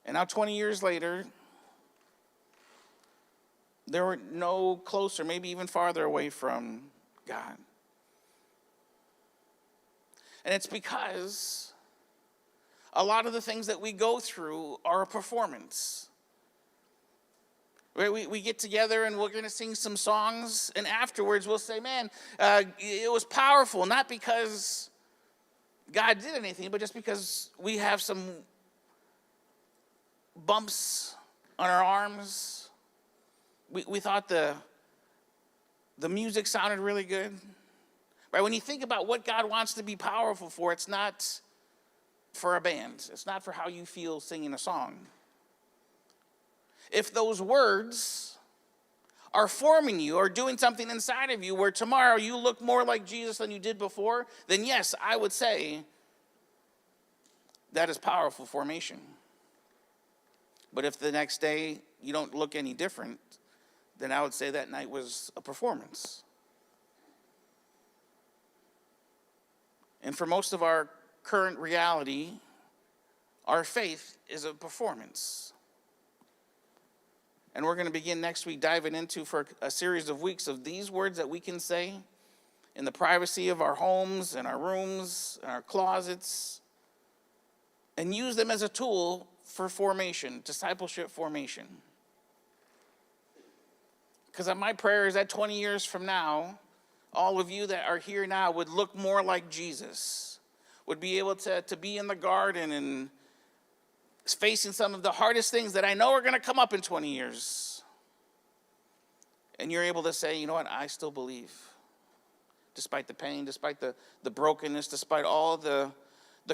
And now 20 years later, they were no closer, maybe even farther away from God. And it's because a lot of the things that we go through are a performance. We get together and we're going to sing some songs, and afterwards we'll say, man, it was powerful, not because God did anything, but just because we have some bumps on our arms. We thought the music sounded really good. Right? When you think about what God wants to be powerful for, it's not for a band. It's not for how you feel singing a song. If those words are forming you or doing something inside of you where tomorrow you look more like Jesus than you did before, then yes, I would say that is powerful formation. But if the next day you don't look any different, then I would say that night was a performance. And for most of our current reality, our faith is a performance. And we're going to begin next week diving into for a series of weeks of these words that we can say in the privacy of our homes and our rooms and our closets, and use them as a tool for formation, discipleship formation. Because my prayer is that 20 years from now, all of you that are here now would look more like Jesus, would be able to be in the garden and facing some of the hardest things that I know are going to come up in 20 years. And you're able to say, you know what, I still believe. Despite the pain, despite the brokenness, despite all the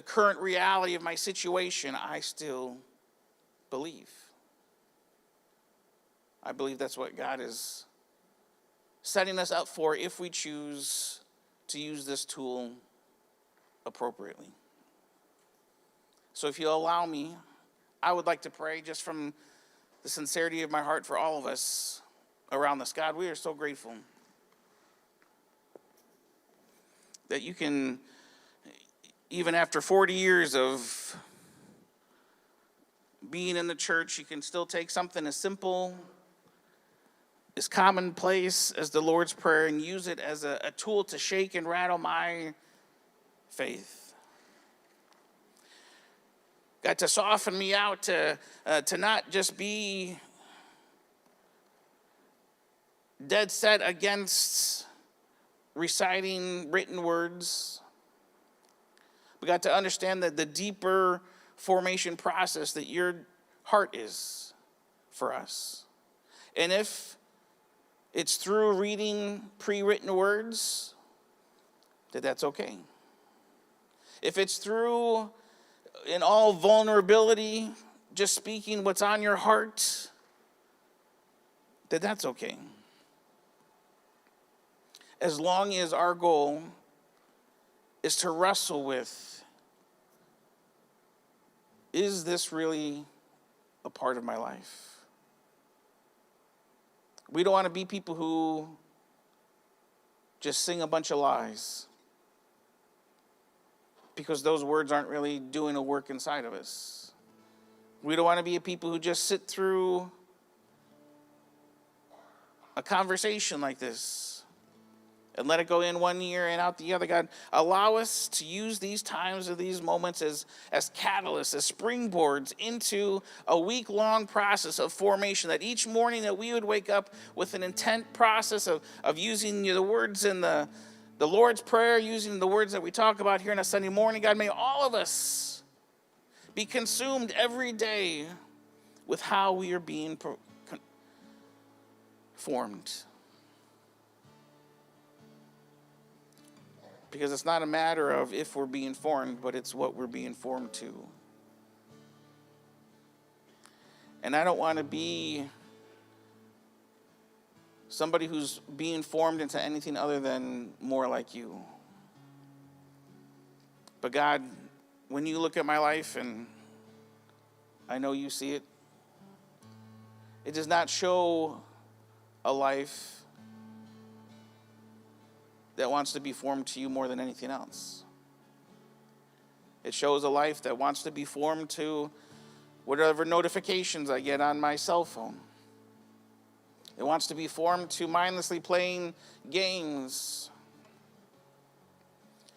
current reality of my situation, I still believe. I believe that's what God is setting us up for if we choose to use this tool appropriately. So if you'll allow me, I would like to pray just from the sincerity of my heart for all of us around this. God, we are so grateful that you can, even after 40 years of being in the church, you can still take something as simple, as commonplace as the Lord's Prayer and use it as a tool to shake and rattle my faith. God, to soften me out, to not just be dead set against reciting written words, but God, to understand that the deeper formation process that your heart is for us. And if it's through reading pre-written words, that's okay. If it's through, in all vulnerability, just speaking what's on your heart, that's okay. As long as our goal is to wrestle with, is this really a part of my life? We don't want to be people who just sing a bunch of lies because those words aren't really doing a work inside of us. We don't want to be a people who just sit through a conversation like this and let it go in one ear and out the other. God, allow us to use these times or these moments as catalysts, as springboards into a week-long process of formation, that each morning that we would wake up with an intent process of using the words in the Lord's Prayer, using the words that we talk about here on a Sunday morning. God, may all of us be consumed every day with how we are being formed. Because it's not a matter of if we're being formed, but it's what we're being formed to. And I don't want to be somebody who's being formed into anything other than more like you. But God, when you look at my life, and I know you see it, it does not show a life that wants to be formed to you more than anything else. It shows a life that wants to be formed to whatever notifications I get on my cell phone. It wants to be formed to mindlessly playing games.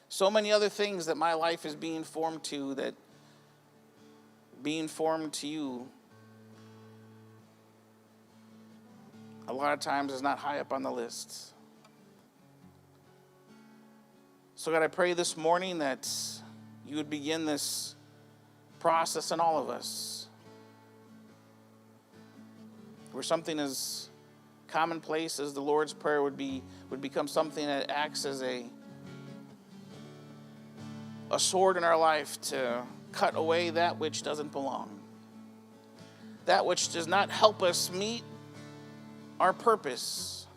So many other things that my life is being formed to, that being formed to you a lot of times is not high up on the list. So God, I pray this morning that you would begin this process in all of us, where something as commonplace as the Lord's Prayer would become something that acts as a sword in our life to cut away that which doesn't belong, that which does not help us meet our purpose,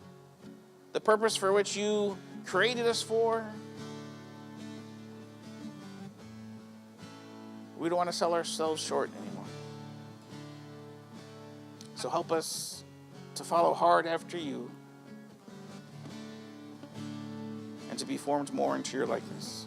the purpose for which you created us for. We don't want to sell ourselves short anymore. So help us to follow hard after you and to be formed more into your likeness.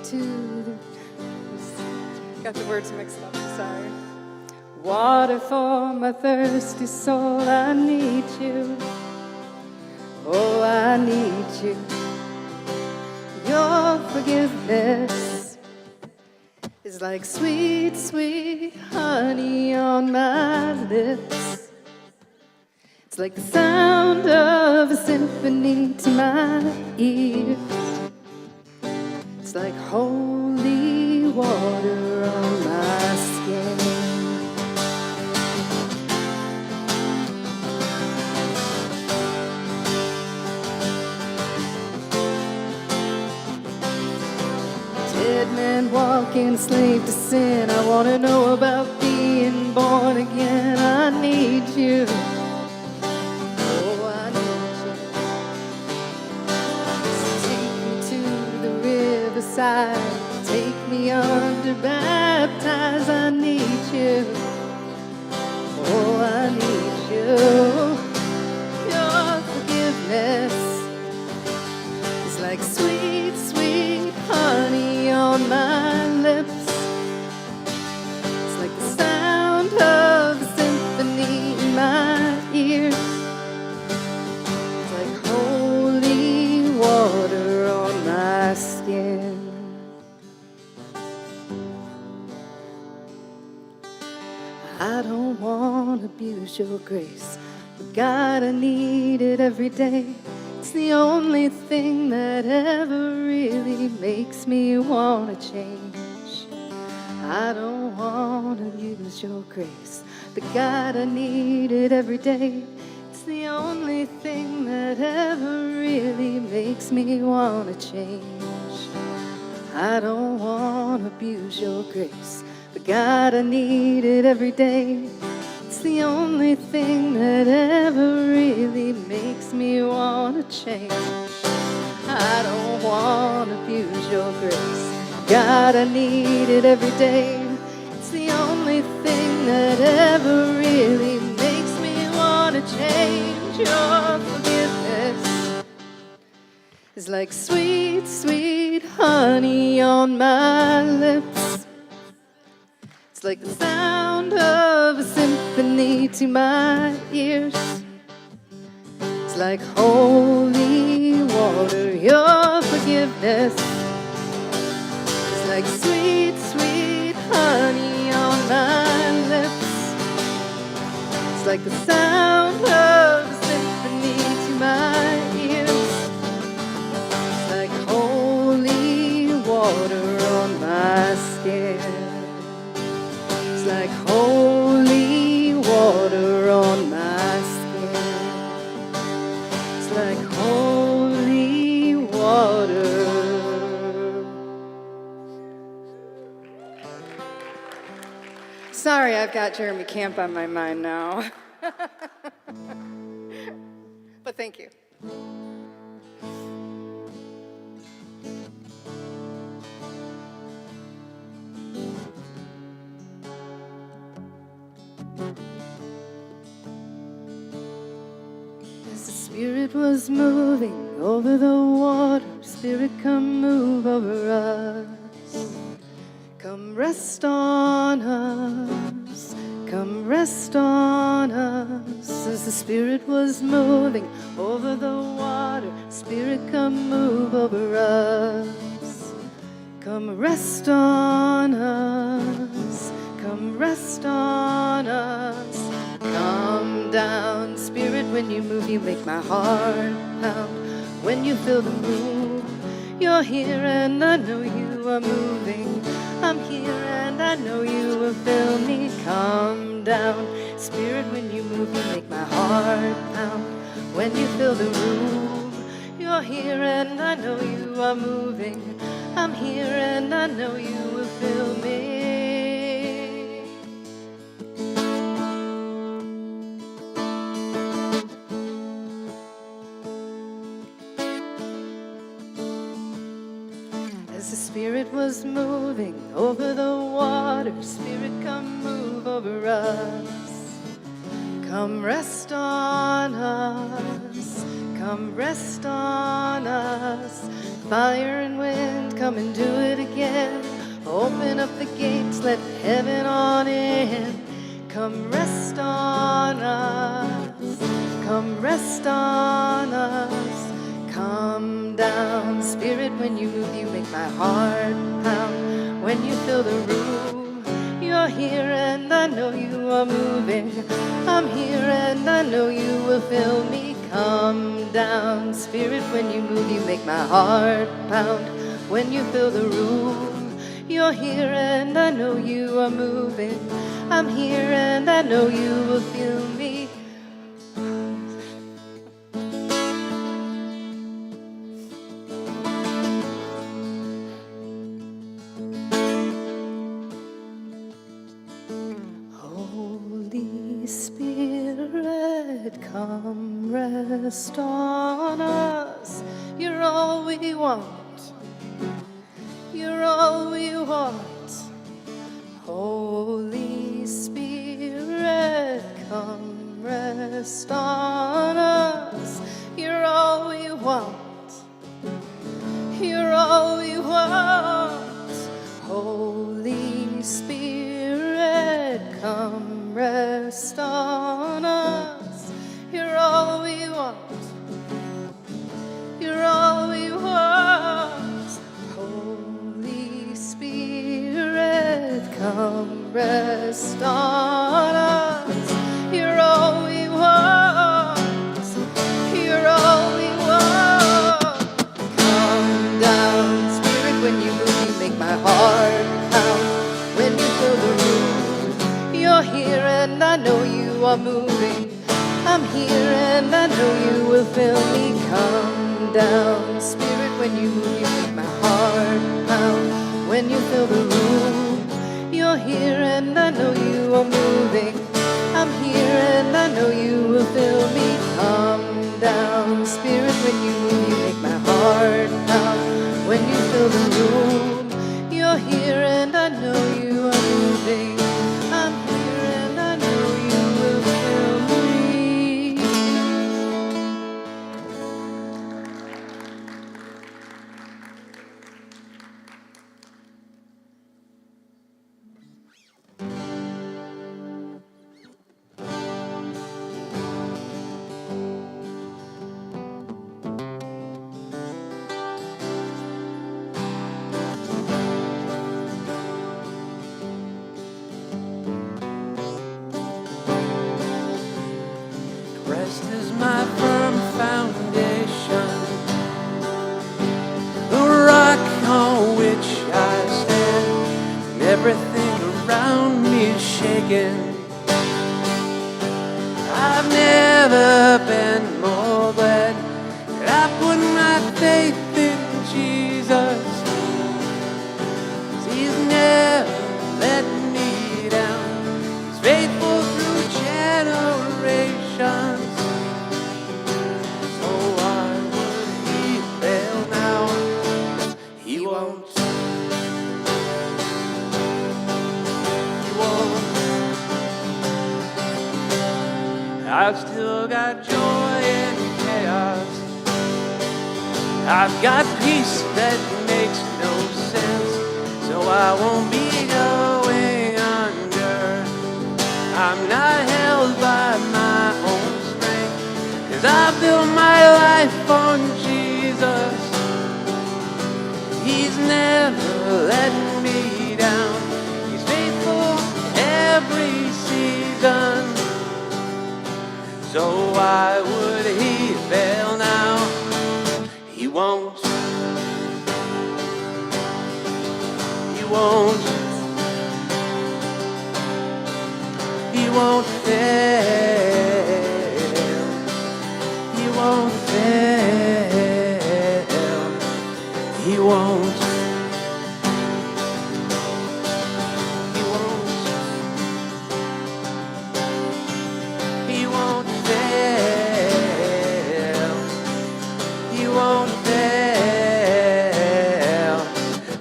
to the... Got the words mixed up, sorry. Water for my thirsty soul, I need you. Oh, I need you. Your forgiveness is like sweet, sweet honey on my lips. It's like the sound of a symphony to my ears. It's like holy water on my skin. Dead man walking, slave to sin. I want to know about being born again. I need you. Oh, I need you. So take me to the riverside. Take me under, baptize. I need you. Oh, I need you. Your forgiveness is like sweet, sweet honey on my lips. It's like the sound of a symphony in my ears. It's like holy water on my skin. I don't want to abuse your grace, but God, I need it every day. It's the only thing that ever really makes me want to change. I don't want to use your grace, but God, I need it every day. It's the only thing that ever really makes me want to change. I don't want to abuse your grace, but God, I need it every day. It's the only thing that ever really makes me want to change. I don't want to abuse your grace. God, I need it every day. It's the only thing that ever really makes me want to change. Your forgiveness is like sweet, sweet honey on my lips. It's like the sound of a symphony to my ears. It's like holy water, your forgiveness. It's like sweet, sweet honey on my lips. It's like the sound of a symphony to my ears. It's like holy water on my skin. It's like holy water on my skin. It's like holy water. Sorry, I've got Jeremy Camp on my mind now. But thank you. As the Spirit was moving over the water, Spirit, come move over us. Come rest on us. Come rest on us. As the Spirit was moving over the water, Spirit, come move over us. Come rest on us. Come rest on us. Come down, Spirit, when you move, you make my heart pound. When you fill the room, you're here and I know you are moving. I'm here and I know you will fill me. Come down, Spirit, when you move, you make my heart pound. When you fill the room, you're here and I know you are moving. I'm here and I know you will fill me. As the Spirit was moving over the water, Spirit, come move over us. Come rest on us. Come rest on us. fire and wind, come and do it again. Open up the gates, let heaven on in. Come rest on us, come rest on us. Come down, Spirit, when you move, you make my heart pound. When you fill the room, you're here and I know you are moving. I'm here and I know you will fill me. Come down, Spirit, when you move, you make my heart pound. When you fill the room, you're here and I know you are moving. I'm here and I know you will fill me. Holy Spirit, come rest on us. You're all we want. You're all we want. Holy Spirit, come rest on us. You're all we want. You're all we want. Holy Spirit, come rest on us. You're all we want. You're all we want. Holy Spirit, come rest on us. You're all we want. You're all we want. Come down, Spirit, when you move, you make my heart pound. When you fill the room, you're here and I know you are moving. I'm here and I know you will fill me. Come down, Spirit, when you move, you make my heart pound. When you fill the room, you're here and I know you are moving. I'm here and I know you will fill me. Come down, Spirit, when you move, you make my heart pound. When you fill the room, you're here and I know you are moving. I'm here and I know you will fill me. Rest is my firm foundation, the rock on which I stand, and everything around me is shaking. I've never been more glad that I put my faith in Jesus. 'Cause He's never let me down. He's faithful through generations. So why would He fail now? He won't. He won't. I've still got joy in chaos. I've got peace that makes no sense. So I won't be going under. I'm not held by my own strength, 'cause I built my life on Jesus. He's never let me down. He's faithful every season. So why would He fail now? He won't. He won't. He won't fail. He won't fail. He won't. He won't. He won't fail. He won't fail.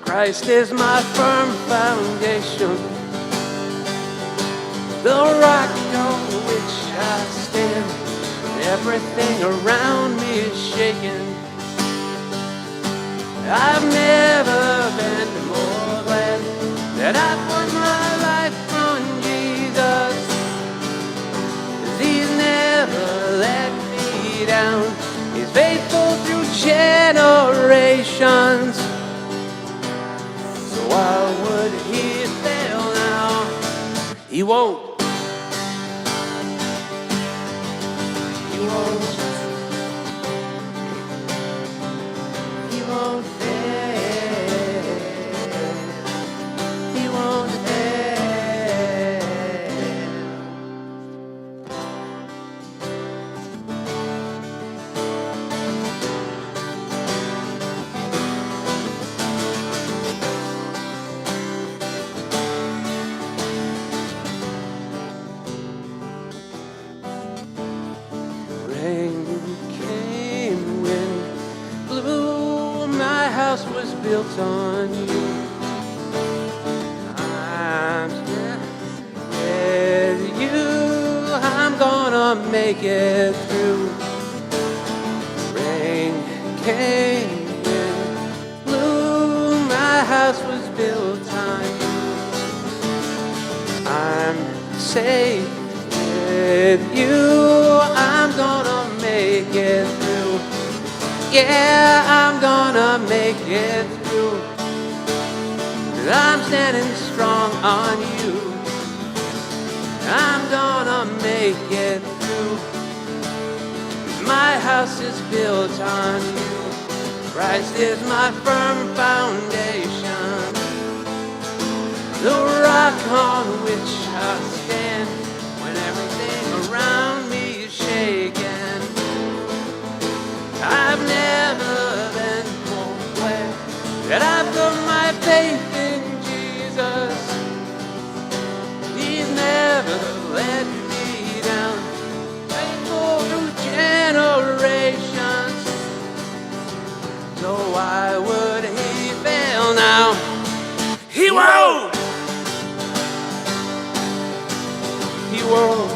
Christ is my firm foundation, the rock on which I stand. Everything around me is shaking. I've never been more glad that I put my life on Jesus. 'Cause He's never let me down. He's faithful through generations. So why would He fail now? He won't. He won't. He won't fail. He won't fail. Rain came, wind blew, my house was built on you. I'm still with you, I'm gonna make it through. Rain came, wind blew, my house was built on you. I'm safe with you, I'm gonna make it through. Yeah, I'm gonna make it through. 'Cause I'm standing strong on you. I'm gonna make it through. My house is built on you. Christ is my firm foundation, the rock on which I'll stand when everything around me is shaking. I've never been more glad that I've put my faith in Jesus. He's never let me down, faithful through generations. So why would He fail now? He won't. He won't.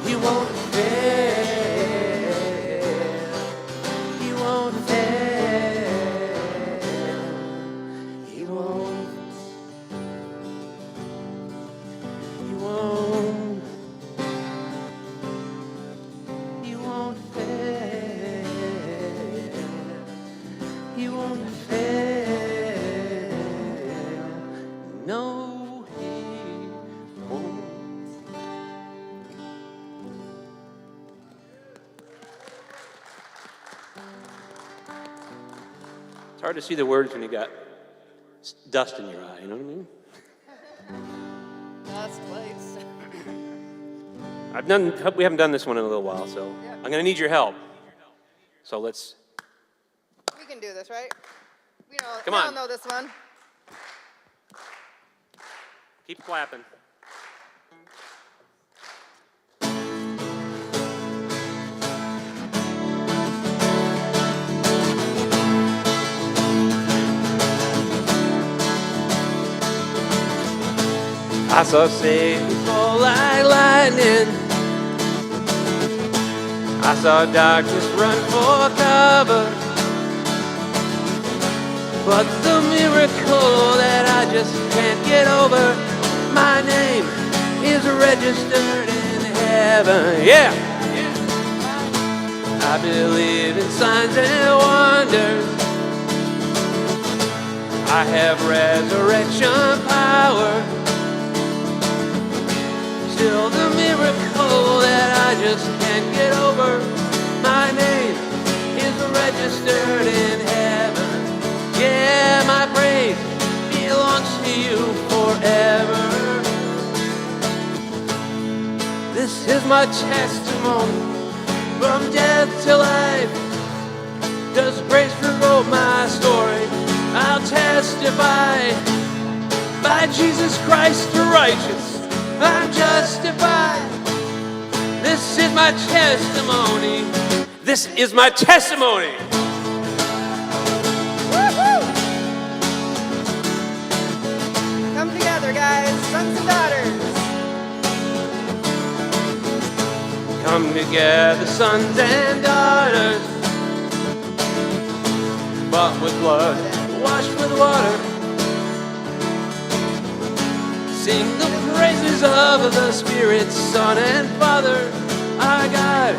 He won't fail. He won't fail. He won't. He won't. He won't fail. He won't fail. No, He won't. It's hard to see the words when you got dust in your eye, you know what I mean? Last place. We haven't done this one in a little while, so I'm gonna need your help. So let's, We can do this, right? We Come all on. know this one. keep clapping. I saw Satan fall like lightning. I saw darkness run for cover. But the miracle that I just can't get over, my name is registered in heaven. Yeah. I believe in signs and wonders. I have resurrection power. Still the miracle that I just can't get over, my name is registered in heaven. Yeah, my praise belongs to you forever. This is my testimony, from death to life. Does grace rewrote my story? I'll testify. By Jesus Christ the righteous, I'm justified. This is my testimony. This is my testimony. Come together, guys, sons and daughters. Come together, sons and daughters. bought with blood, washed with water. Sing the praises of the Spirit, Son, and Father. Our God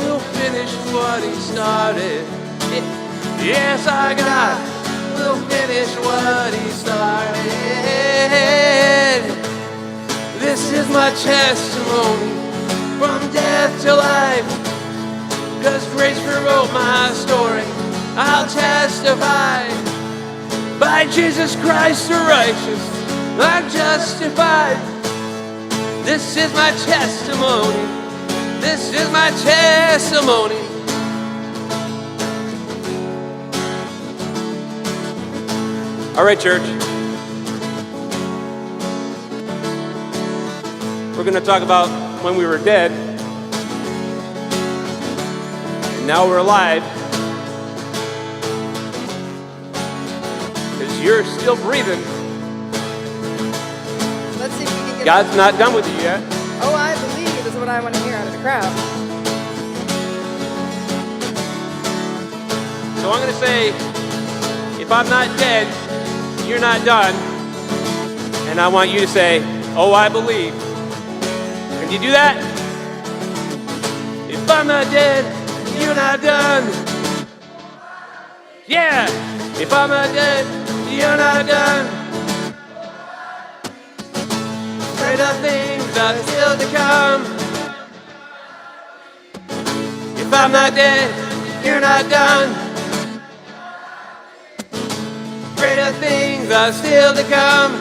will finish what He started. Yes, our God will finish what He started. This is my testimony from death to life. 'Cause grace rewrote my story. I'll testify. By Jesus Christ the righteous, I'm justified. This is my testimony. This is my testimony. All right, church. We're going to talk about when we were dead, and now we're alive. Because you're still breathing. Let's see if we can get God's not done with you yet. Oh, I believe is what I want to hear out of the crowd. So I'm going to say, if I'm not dead, you're not done. And I want you to say, oh, I believe. Can you do that? If I'm not dead, you're not done. Yeah. If I'm not dead, you're not done. Greater things are still to come. If I'm not dead, you're not done. Greater things are still to come.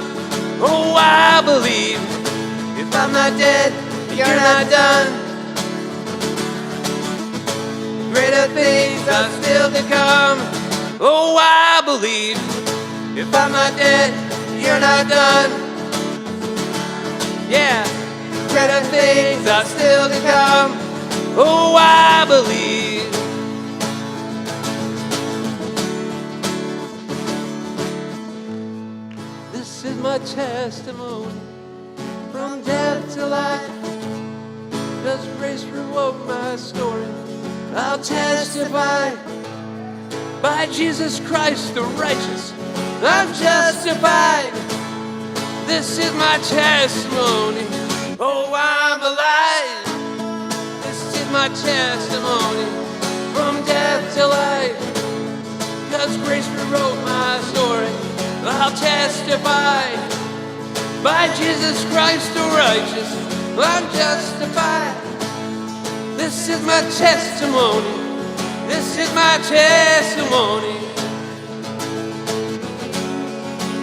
Oh, I believe. If I'm not dead, you're not done. Greater things are still to come. Oh, I believe. If I'm not dead, you're not done. Yeah. Greater things are still to come. Oh, I believe. This is my testimony from death to life. Does grace rewrote my story? I'll testify. By Jesus Christ the righteous, I'm justified. This is my testimony. Oh, I'm alive. This is my testimony from death to life. 'Cause grace rewrote my story. I'll testify. By Jesus Christ the righteous, I'm justified. This is my testimony. This is my testimony.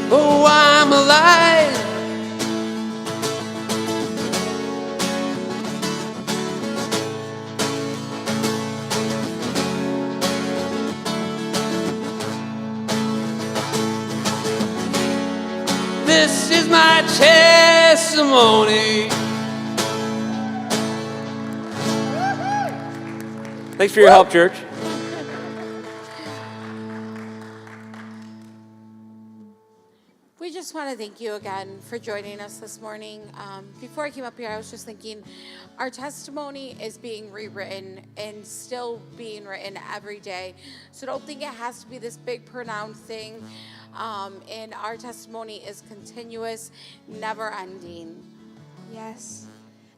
Oh, I'm alive. This is my testimony. Thanks for your help, church. We just want to thank you again for joining us this morning. Before I came up here, I was just thinking our testimony is being rewritten and still being written every day. So don't think it has to be this big pronounced thing. And our testimony is continuous, never ending. Yes.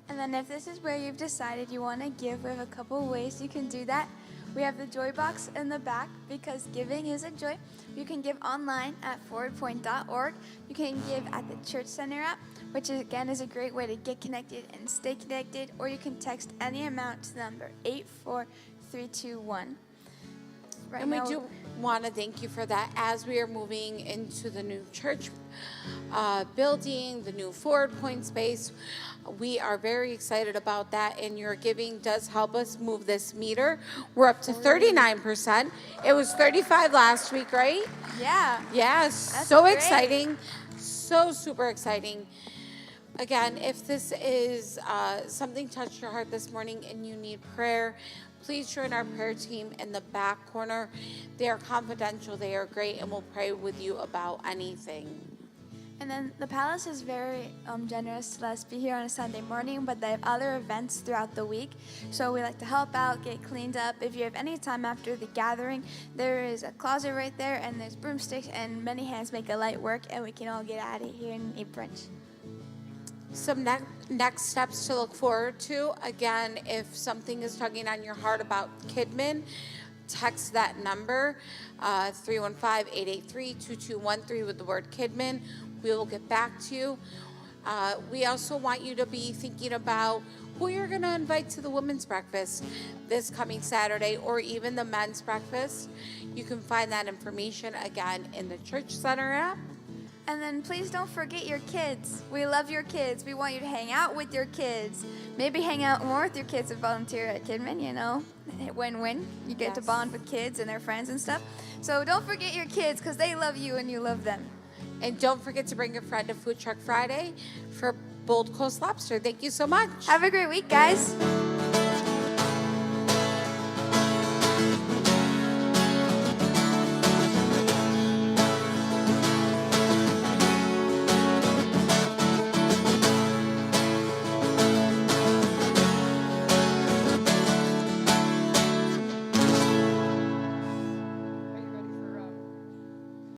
And then if this is where you've decided you want to give, we have a couple ways you can do that. We have the joy box in the back because giving is a joy. You can give online at forwardpoint.org. You can give at the Church Center app, which again is a great way to get connected and stay connected. Or you can text any amount to the number 84321. Right And we now, do want to thank you for that as we are moving into the new church building, the new Forward Point space. We are very excited about that, and your giving does help us move this meter. We're up to 39%. It was 35 last week, right? Yeah. Yes, That's so great. exciting, so super exciting. Again, if this is something touched your heart this morning and you need prayer, please join our prayer team in the back corner. They are confidential, they are great, and we'll pray with you about anything. And then the Palace is very generous to let us be here on a Sunday morning, but they have other events throughout the week. So we like to help out, get cleaned up. If you have any time after the gathering, there is a closet right there, and there's broomsticks, and many hands make a light work, and we can all get out of here and eat brunch. Some next steps to look forward to. Again, if something is tugging on your heart about Kidman, text that number, 315-883-2213 with the word Kidman. We will get back to you. We also want you to be thinking about who you're going to invite to the women's breakfast this coming Saturday, or even the men's breakfast. You can find that information again in the Church Center app. And then please don't forget your kids. We love your kids. We want you to hang out with your kids. Maybe hang out more with your kids and volunteer at Kidman, you know. Win-win. You get to bond with kids and their friends and stuff. So don't forget your kids, because they love you and you love them. And don't forget to bring a friend to Food Truck Friday for Bold Coast Lobster. Thank you so much. Have a great week, guys.